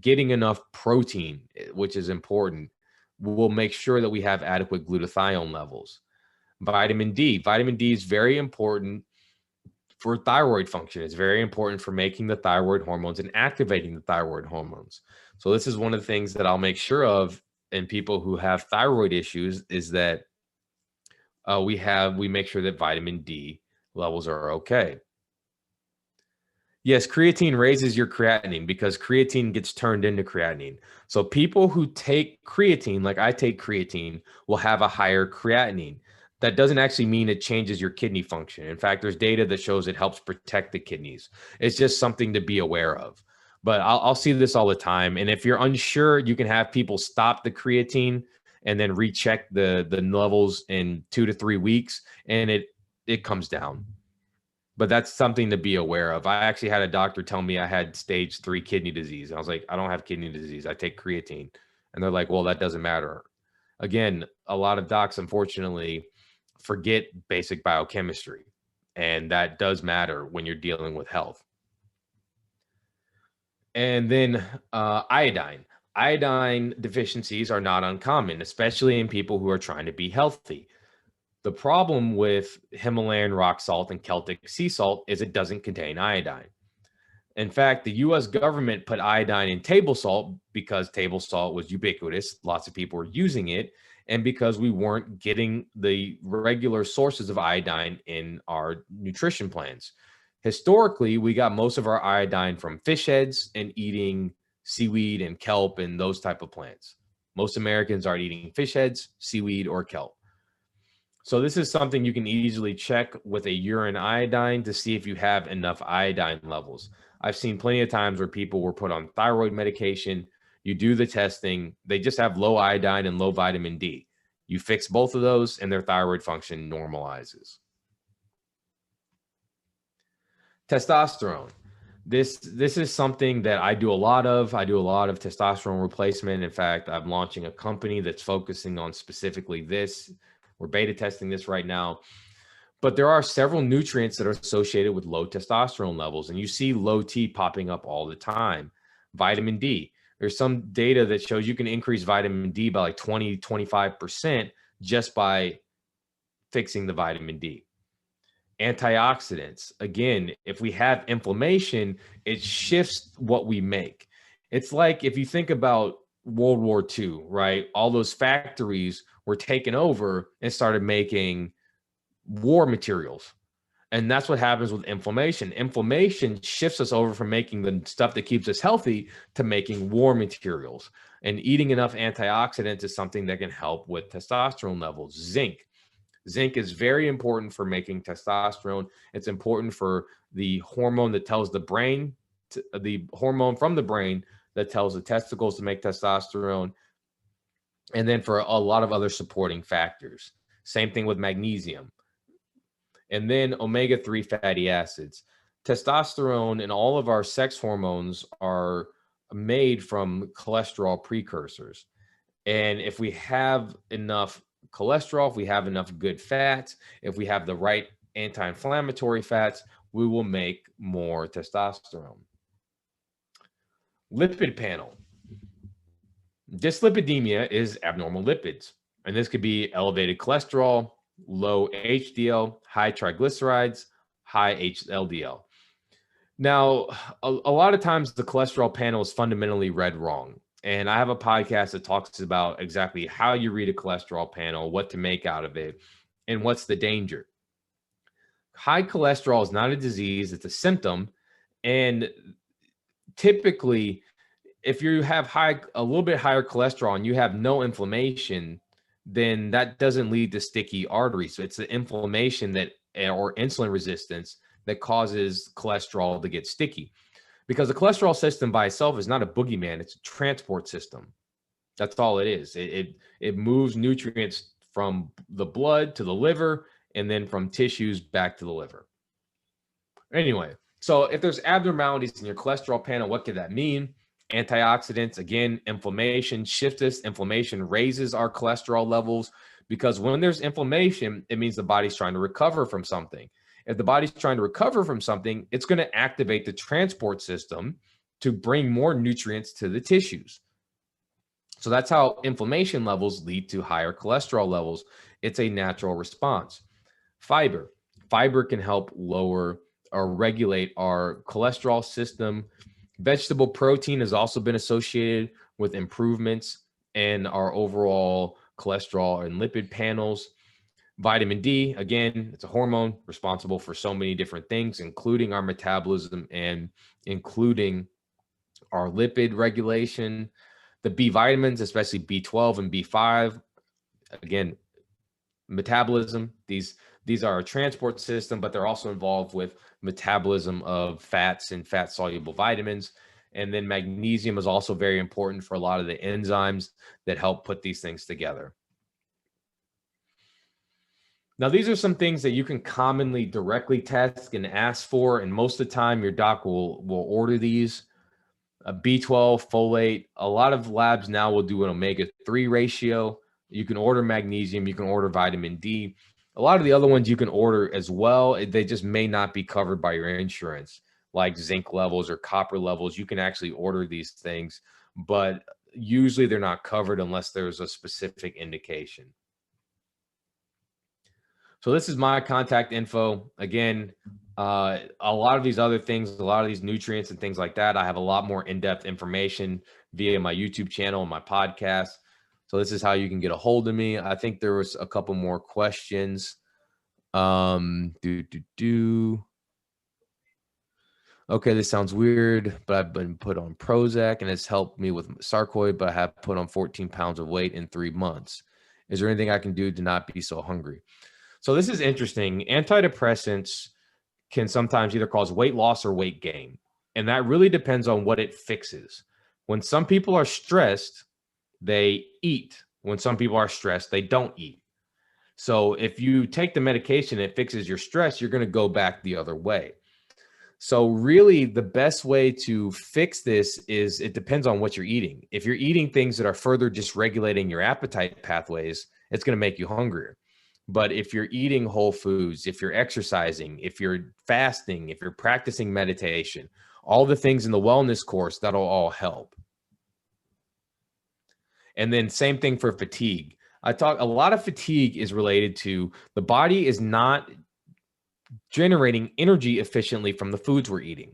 getting enough protein, which is important, will make sure that we have adequate glutathione levels. Vitamin D. Vitamin D is very important for thyroid function. It's very important for making the thyroid hormones and activating the thyroid hormones. So this is one of the things that I'll make sure of in people who have thyroid issues is that we make sure that vitamin D levels are okay. Yes, creatine raises your creatinine because creatine gets turned into creatinine. So people who take creatine, like I take creatine, will have a higher creatinine. That doesn't actually mean it changes your kidney function. In fact, there's data that shows it helps protect the kidneys. It's just something to be aware of. But I'll see this all the time. And if you're unsure, you can have people stop the creatine and then recheck the levels in 2 to 3 weeks, and it comes down. But that's something to be aware of. I actually had a doctor tell me I had stage 3 kidney disease. And I was like, I don't have kidney disease. I take creatine. And they're like, well, that doesn't matter. Again, a lot of docs, unfortunately, forget basic biochemistry. And that does matter when you're dealing with health. And then iodine. Iodine deficiencies are not uncommon, especially in people who are trying to be healthy. The problem with Himalayan rock salt and Celtic sea salt is it doesn't contain iodine. In fact, the US government put iodine in table salt because table salt was ubiquitous. Lots of people were using it. And because we weren't getting the regular sources of iodine in our nutrition plans. Historically, we got most of our iodine from fish heads and eating seaweed and kelp and those type of plants. Most Americans are eating fish heads, seaweed, or kelp. So this is something you can easily check with a urine iodine to see if you have enough iodine levels. I've seen plenty of times where people were put on thyroid medication. You do the testing, they just have low iodine and low vitamin D. You fix both of those and their thyroid function normalizes. Testosterone. This is something that I do a lot of. I do a lot of testosterone replacement. In fact, I'm launching a company that's focusing on specifically this. We're beta testing this right now. But there are several nutrients that are associated with low testosterone levels, and you see low T popping up all the time. Vitamin D. There's some data that shows you can increase vitamin D by like 20, 25% just by fixing the vitamin D. Antioxidants. Again, if we have inflammation, it shifts what we make. It's like if you think about World War II, right? All those factories were taken over and started making war materials. And that's what happens with inflammation. Inflammation shifts us over from making the stuff that keeps us healthy to making war materials. And eating enough antioxidants is something that can help with testosterone levels. Zinc. Zinc is very important for making testosterone. It's important for the hormone that tells the brain, the hormone from the brain that tells the testicles to make testosterone. And then for a lot of other supporting factors. Same thing with magnesium. And then omega-3 fatty acids. Testosterone and all of our sex hormones are made from cholesterol precursors. And if we have enough cholesterol, if we have enough good fats, if we have the right anti-inflammatory fats, we will make more testosterone. Lipid panel. Dyslipidemia is abnormal lipids, and this could be elevated cholesterol, low HDL, high triglycerides, high LDL. Now, a lot of times the cholesterol panel is fundamentally read wrong. And I have a podcast that talks about exactly how you read a cholesterol panel, what to make out of it, and what's the danger. High cholesterol is not a disease, it's a symptom. And typically, if you have a little bit higher cholesterol and you have no inflammation, then that doesn't lead to sticky arteries. So it's the inflammation that or insulin resistance that causes cholesterol to get sticky. Because the cholesterol system by itself is not a boogeyman, it's a transport system. That's all it is. It moves nutrients from the blood to the liver and then from tissues back to the liver. Anyway, so if there's abnormalities in your cholesterol panel, what could that mean? Antioxidants, again, inflammation, shift this. Inflammation raises our cholesterol levels because when there's inflammation, it means the body's trying to recover from something. If the body's trying to recover from something, it's going to activate the transport system to bring more nutrients to the tissues. So that's how inflammation levels lead to higher cholesterol levels. It's a natural response. Fiber. Fiber can help lower or regulate our cholesterol system. Vegetable protein has also been associated with improvements in our overall cholesterol and lipid panels. Vitamin D, again, it's a hormone responsible for so many different things, including our metabolism and including our lipid regulation. The B vitamins, especially B12 and B5, again, metabolism. These are a transport system, but they're also involved with metabolism of fats and fat soluble vitamins. And then magnesium is also very important for a lot of the enzymes that help put these things together. Now, these are some things that you can commonly directly test and ask for, and most of the time your doc will order these. B12, folate, a lot of labs now will do an omega-3 ratio. You can order magnesium, you can order vitamin D. A lot of the other ones you can order as well. They just may not be covered by your insurance, like zinc levels or copper levels. You can actually order these things, but usually they're not covered unless there's a specific indication. So this is my contact info. Again, a lot of these other things, a lot of these nutrients and things like that, I have a lot more in-depth information via my YouTube channel and my podcast. So this is how you can get a hold of me. I think there was a couple more questions. Okay, this sounds weird, but I've been put on Prozac and it's helped me with sarcoid, but I have put on 14 pounds of weight in 3 months. Is there anything I can do to not be so hungry? So this is interesting. Antidepressants can sometimes either cause weight loss or weight gain. And that really depends on what it fixes. When some people are stressed, they eat. When some people are stressed, they don't eat. So if you take the medication, it fixes your stress, you're going to go back the other way. So really the best way to fix this is it depends on what you're eating. If you're eating things that are further dysregulating your appetite pathways, it's going to make you hungrier. But if you're eating whole foods, if you're exercising, if you're fasting, if you're practicing meditation, all the things in the wellness course, that'll all help. And then same thing for fatigue. A lot of fatigue is related to the body is not generating energy efficiently from the foods we're eating,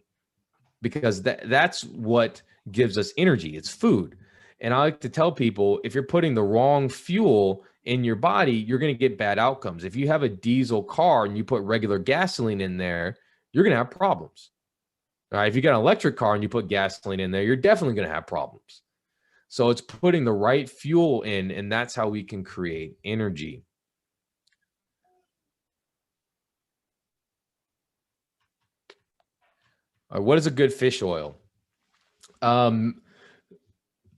because that's what gives us energy. It's food. And I like to tell people, if you're putting the wrong fuel in your body, you're going to get bad outcomes. If you have a diesel car and you put regular gasoline in there, you're going to have problems. All right. If you got an electric car and you put gasoline in there, you're definitely going to have problems. So it's putting the right fuel in, and that's how we can create energy. All right, what is a good fish oil?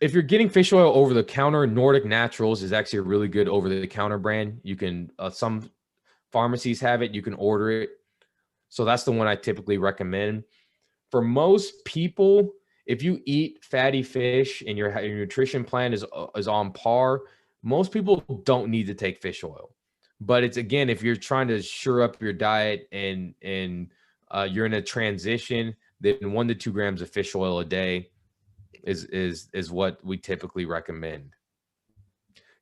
If you're getting fish oil over the counter, Nordic Naturals is actually a really good over the counter brand. You can, some pharmacies have it, you can order it. So that's the one I typically recommend. For most people, if you eat fatty fish and your nutrition plan is on par, most people don't need to take fish oil. But it's, again, if you're trying to shore up your diet and you're in a transition, then 1 to 2 grams of fish oil a day is what we typically recommend.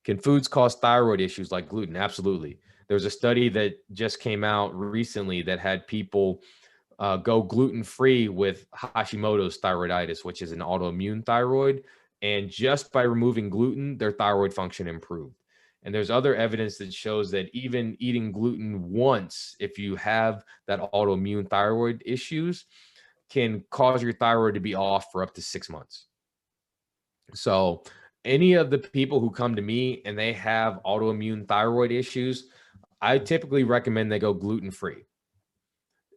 Can foods cause thyroid issues like gluten? Absolutely. There's a study that just came out recently that had people go gluten-free with Hashimoto's thyroiditis, which is an autoimmune thyroid. And just by removing gluten, their thyroid function improved. And there's other evidence that shows that even eating gluten once, if you have that autoimmune thyroid issues, can cause your thyroid to be off for up to 6 months. So any of the people who come to me and they have autoimmune thyroid issues, I typically recommend they go gluten-free.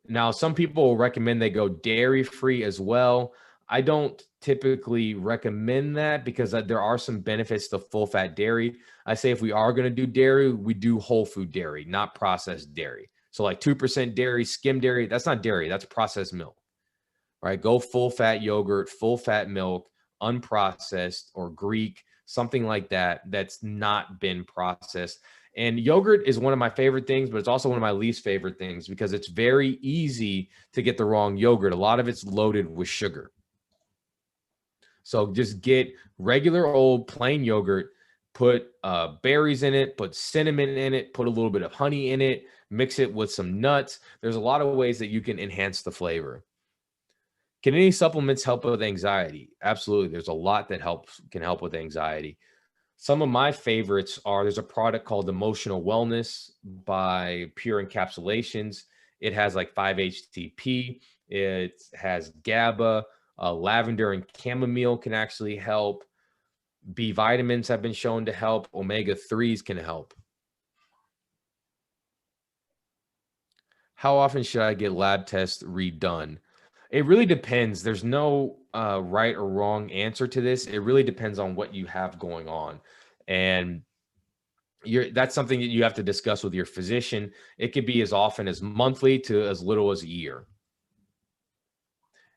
Now, some people will recommend they go dairy-free as well. I don't typically recommend that because there are some benefits to full-fat dairy. I say if we are going to do dairy, we do whole food dairy, not processed dairy. So like 2% dairy, skim dairy, that's not dairy, that's processed milk, right? Go full fat yogurt, full fat milk, unprocessed or Greek, something like that, that's not been processed. And yogurt is one of my favorite things, but it's also one of my least favorite things because it's very easy to get the wrong yogurt. A lot of it's loaded with sugar. So just get regular old plain yogurt, put berries in it, put cinnamon in it, put a little bit of honey in it, mix it with some nuts. There's a lot of ways that you can enhance the flavor. Can any supplements help with anxiety? Absolutely. There's a lot that can help with anxiety. Some of my favorites are, there's a product called Emotional Wellness by Pure Encapsulations. It has like 5-HTP. It has GABA. Lavender and chamomile can actually help. B vitamins have been shown to help. Omega-3s can help. How often should I get lab tests redone? It really depends. There's no right or wrong answer to this. It really depends on what you have going on. And that's something that you have to discuss with your physician. It could be as often as monthly to as little as a year.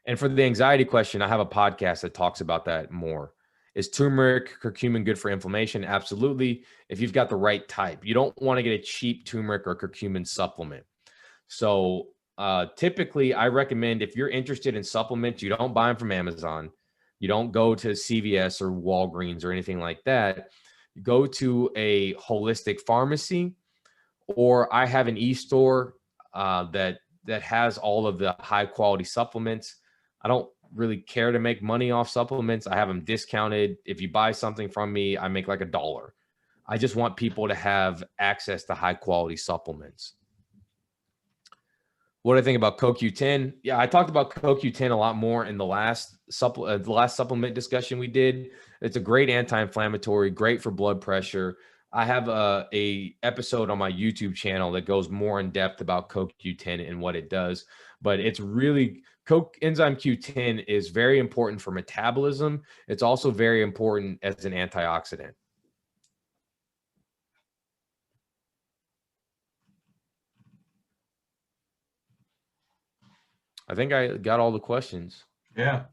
And for the anxiety question, I have a podcast that talks about that more. Is turmeric, curcumin good for inflammation? Absolutely. If you've got the right type, you don't want to get a cheap turmeric or curcumin supplement. So typically I recommend, if you're interested in supplements, you don't buy them from Amazon. You don't go to CVS or Walgreens or anything like that. Go to a holistic pharmacy, or I have an e-store that has all of the high quality supplements. I don't really care to make money off supplements. I have them discounted. If you buy something from me, I make like $1. I just want people to have access to high quality supplements. What do I think about CoQ10? Yeah, I talked about CoQ10 a lot more in the last supplement discussion we did. It's a great anti-inflammatory, great for blood pressure. I have a episode on my YouTube channel that goes more in depth about CoQ10 and what it does. But it's really, coenzyme Q10 is very important for metabolism. It's also very important as an antioxidant. I think I got all the questions. Yeah,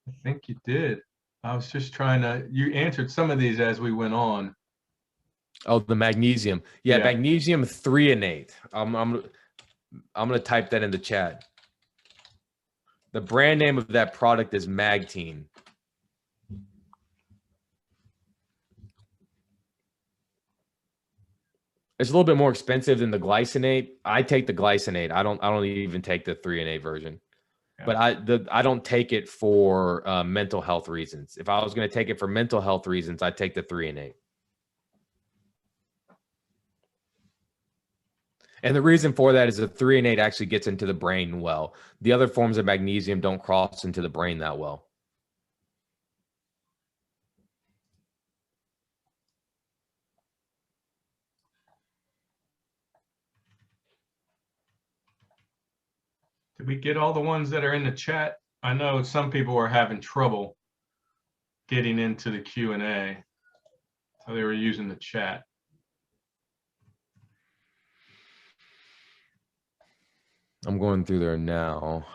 I think you did. I was just trying to, you answered some of these as we went on. Oh, the magnesium. Yeah, magnesium threonate. I'm going to type that in the chat. The brand name of that product is Magtine. It's a little bit more expensive than the glycinate. I take the glycinate. I don't even take the threonate version. Yeah. But I don't take it for mental health reasons. If I was going to take it for mental health reasons, I'd take the threonate. And the reason for that is the threonate actually gets into the brain well. The other forms of magnesium don't cross into the brain that well. Did we get all the ones that are in the chat? I know some people were having trouble getting into the Q&A, so they were using the chat. I'm going through there now.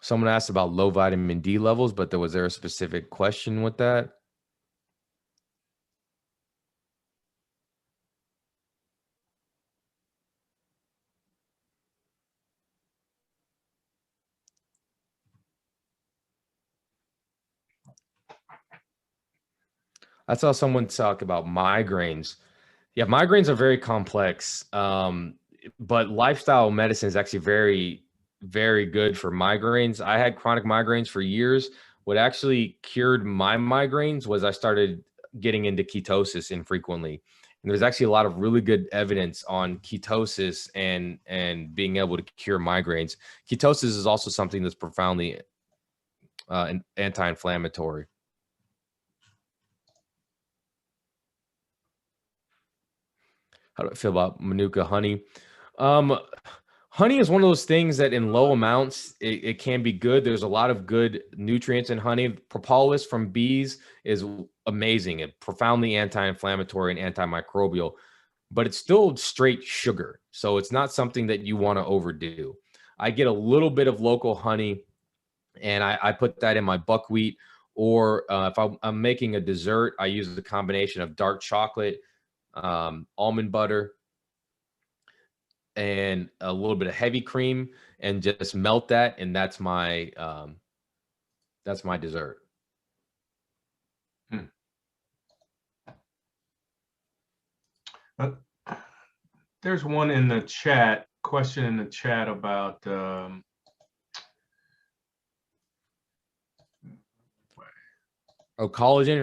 Someone asked about low vitamin D levels, but was there a specific question with that? I saw someone talk about migraines. Yeah, migraines are very complex, but lifestyle medicine is actually very, very good for migraines. I had chronic migraines for years. What actually cured my migraines was I started getting into ketosis infrequently. And there's actually a lot of really good evidence on ketosis and being able to cure migraines. Ketosis is also something that's profoundly anti-inflammatory. How do I feel about Manuka honey? Honey is one of those things that in low amounts, it can be good. There's a lot of good nutrients in honey. Propolis from bees is amazing and profoundly anti-inflammatory and antimicrobial, but it's still straight sugar. So it's not something that you want to overdo. I get a little bit of local honey and I put that in my buckwheat, or if I'm making a dessert, I use the combination of dark chocolate, almond butter, and a little bit of heavy cream, and just melt that, and that's my dessert. There's one in the chat, question in the chat about collagen.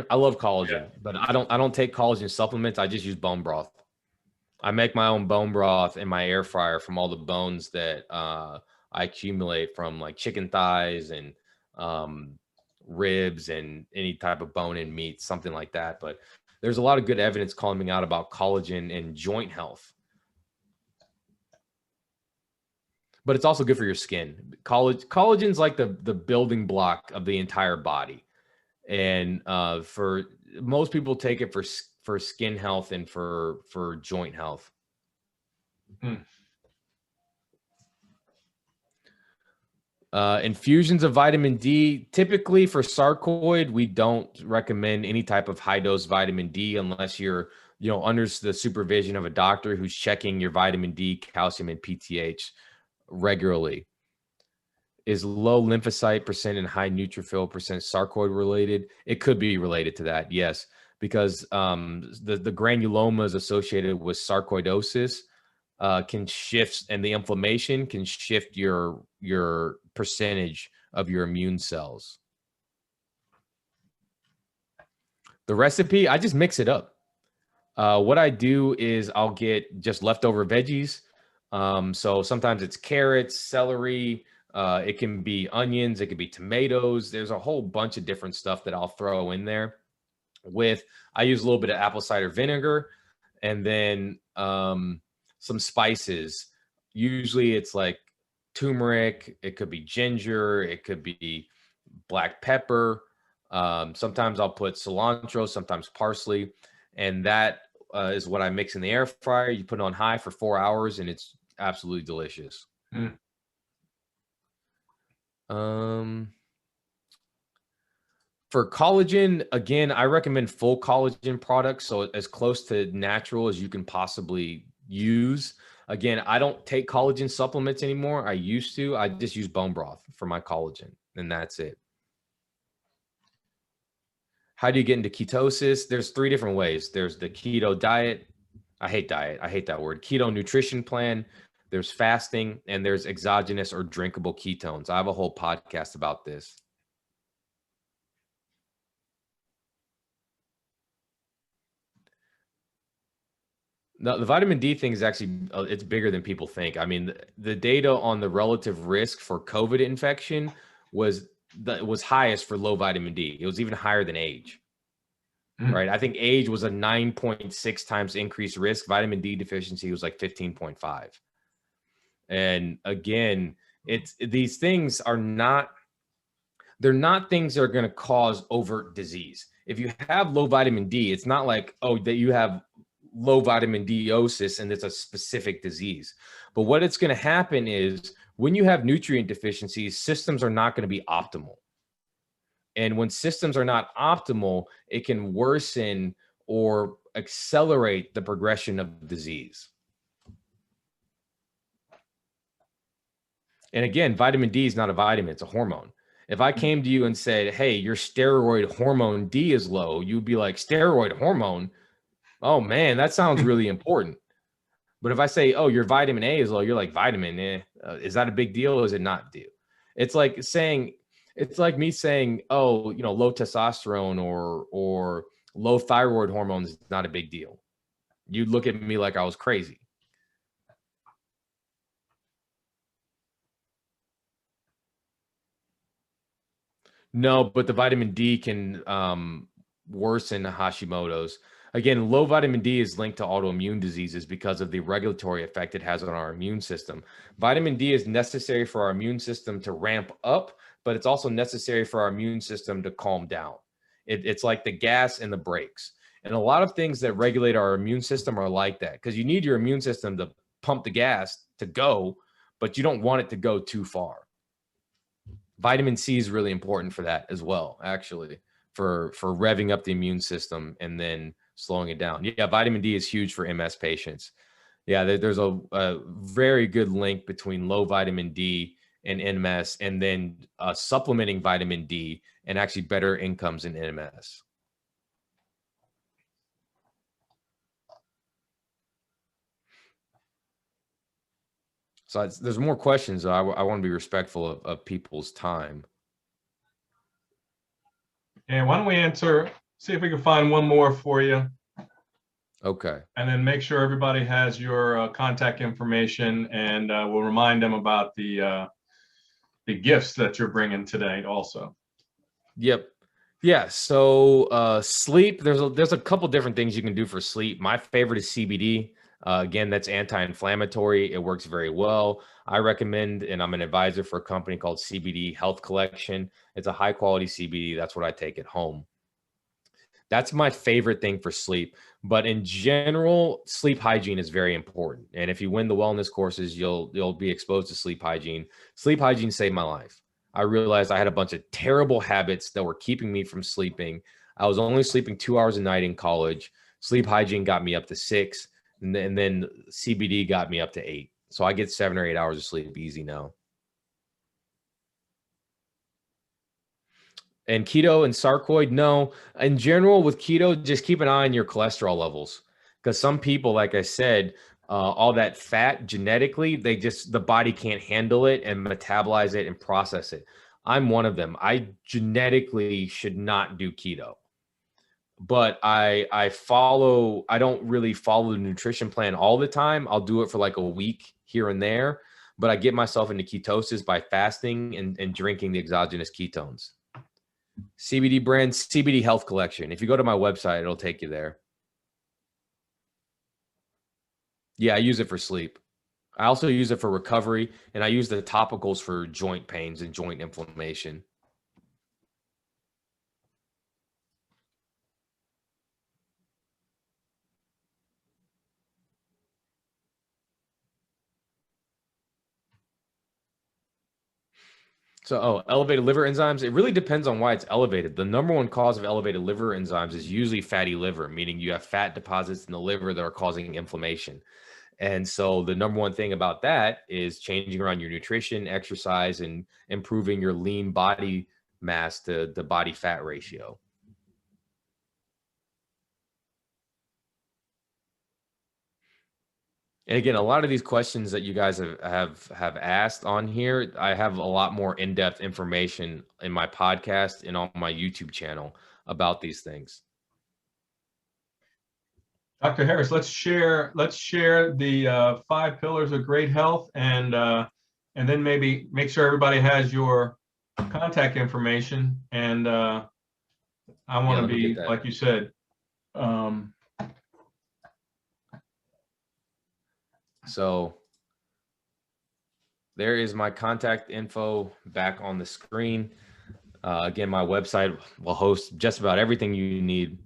I love collagen, yeah. but I don't take collagen supplements. I just use bone broth. I make my own bone broth in my air fryer from all the bones that I accumulate from like chicken thighs and ribs and any type of bone-in meat, something like that. But there's a lot of good evidence coming out about collagen and joint health. But it's also good for your skin. Collagen's like the building block of the entire body. And for most people take it for skin health and for joint health. Infusions of vitamin D. Typically for sarcoid, we don't recommend any type of high dose vitamin D unless you're, under the supervision of a doctor who's checking your vitamin D, calcium, and PTH regularly. Is low lymphocyte percent and high neutrophil percent sarcoid related? It could be related to that, yes, because the granulomas associated with sarcoidosis can shift, and the inflammation can shift your percentage of your immune cells. The recipe, I just mix it up. What I do is I'll get just leftover veggies. So sometimes it's carrots, celery, it can be onions, it could be tomatoes. There's a whole bunch of different stuff that I'll throw in there. I use a little bit of apple cider vinegar, and then some spices. Usually it's like turmeric, it could be ginger, it could be black pepper. Sometimes I'll put cilantro, sometimes parsley, and that is what I mix in the air fryer. You put it on high for 4 hours, and it's absolutely delicious. For collagen, again, I recommend full collagen products, so as close to natural as you can possibly use. Again, I don't take collagen supplements anymore. I used to. I just use bone broth for my collagen, and that's it. How do you get into ketosis? There's 3 different ways. There's the keto diet. I hate diet. I hate that word. Keto nutrition plan. There's fasting, and there's exogenous or drinkable ketones. I have a whole podcast about this. No, the vitamin D thing is actually, it's bigger than people think. I mean, the data on the relative risk for COVID infection was highest for low vitamin D. It was even higher than age, right? I think age was a 9.6 times increased risk. Vitamin D deficiency was like 15.5. And again, these things are not, they're not things that are going to cause overt disease. If you have low vitamin D, it's not like, that you have low vitamin D-osis and it's a specific disease. But what it's going to happen is when you have nutrient deficiencies, systems are not going to be optimal. And when systems are not optimal, it can worsen or accelerate the progression of disease. And again, vitamin D is not a vitamin, it's a hormone. If I came to you and said, hey, your steroid hormone D is low, you'd be like, steroid hormone? Oh man, that sounds really important. But if I say, oh, your vitamin A is low, you're like, vitamin, is that a big deal or is it not deal? It's like me saying, oh, low testosterone or low thyroid hormones is not a big deal. You'd look at me like I was crazy. No, but the vitamin D can worsen Hashimoto's. Again, low vitamin D is linked to autoimmune diseases because of the regulatory effect it has on our immune system. Vitamin D is necessary for our immune system to ramp up, but it's also necessary for our immune system to calm down. It's like the gas and the brakes. And a lot of things that regulate our immune system are like that, because you need your immune system to pump the gas to go, but you don't want it to go too far. Vitamin C is really important for that as well, actually, for revving up the immune system and then slowing it down. Yeah, vitamin D is huge for MS patients. Yeah, there's a very good link between low vitamin D and MS, and then supplementing vitamin D and actually better incomes in MS. So there's more questions. I want to be respectful of people's time. And why don't we answer, see if we can find one more for you. Okay. And then make sure everybody has your contact information, and we'll remind them about the gifts that you're bringing today also. Yep. Yeah. So sleep, there's a couple different things you can do for sleep. My favorite is CBD. Again, that's anti-inflammatory. It works very well. I recommend, and I'm an advisor for a company called CBD Health Collection. It's a high quality CBD. That's what I take at home. That's my favorite thing for sleep. But in general, sleep hygiene is very important. And if you win the wellness courses, you'll be exposed to sleep hygiene. Sleep hygiene saved my life. I realized I had a bunch of terrible habits that were keeping me from sleeping. I was only sleeping 2 hours a night in college. Sleep hygiene got me up to 6, and then CBD got me up to 8. So I get 7 or 8 hours of sleep easy now. And keto and sarcoid, no. In general, with keto, just keep an eye on your cholesterol levels, because some people, like I said, all that fat genetically, the body can't handle it and metabolize it and process it. I'm one of them. I genetically should not do keto, but I don't really follow the nutrition plan all the time. I'll do it for like a week here and there, but I get myself into ketosis by fasting and drinking the exogenous ketones. CBD brand, CBD Health Collection. If you go to my website, it'll take you there. Yeah, I use it for sleep. I also use it for recovery, and I use the topicals for joint pains and joint inflammation. So, elevated liver enzymes, it really depends on why it's elevated. The number one cause of elevated liver enzymes is usually fatty liver, meaning you have fat deposits in the liver that are causing inflammation. And so the number one thing about that is changing around your nutrition, exercise, and improving your lean body mass to the body fat ratio. And again, a lot of these questions that you guys have asked on here, I have a lot more in-depth information in my podcast and on my YouTube channel about these things. Dr. Harris, let's share the 5 pillars of great health, and then maybe make sure everybody has your contact information. And I want to be, like you said, so there is my contact info back on the screen. Again, my website will host just about everything you need,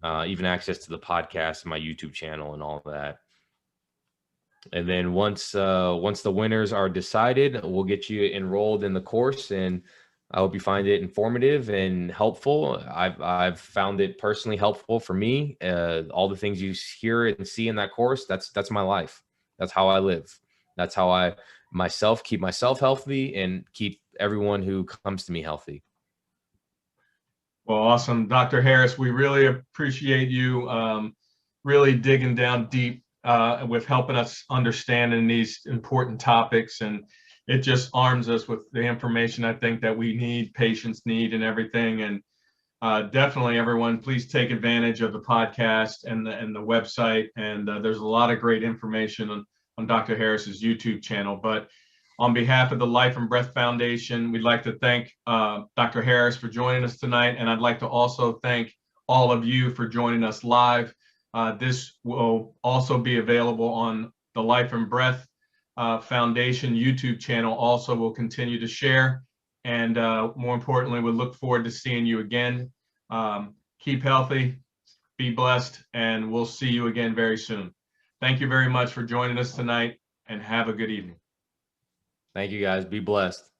even access to the podcast, my YouTube channel, and all of that. And then once the winners are decided, we'll get you enrolled in the course, and I hope you find it informative and helpful. I've found it personally helpful for me. All the things you hear and see in that course, that's my life. That's how I live. That's how I keep myself healthy and keep everyone who comes to me healthy. Well, awesome. Dr. Harris, we really appreciate you really digging down deep with helping us understand in these important topics. And it just arms us with the information I think that we need, patients need, and everything. And definitely, everyone, please take advantage of the podcast and the website. And there's a lot of great information on Dr. Harris's YouTube channel. But on behalf of the Life and Breath Foundation, we'd like to thank Dr. Harris for joining us tonight. And I'd like to also thank all of you for joining us live. This will also be available on the Life and Breath Foundation YouTube channel. Also, will continue to share. And more importantly, we look forward to seeing you again. Keep healthy, be blessed, and we'll see you again very soon. Thank you very much for joining us tonight, and have a good evening. Thank you, guys. Be blessed.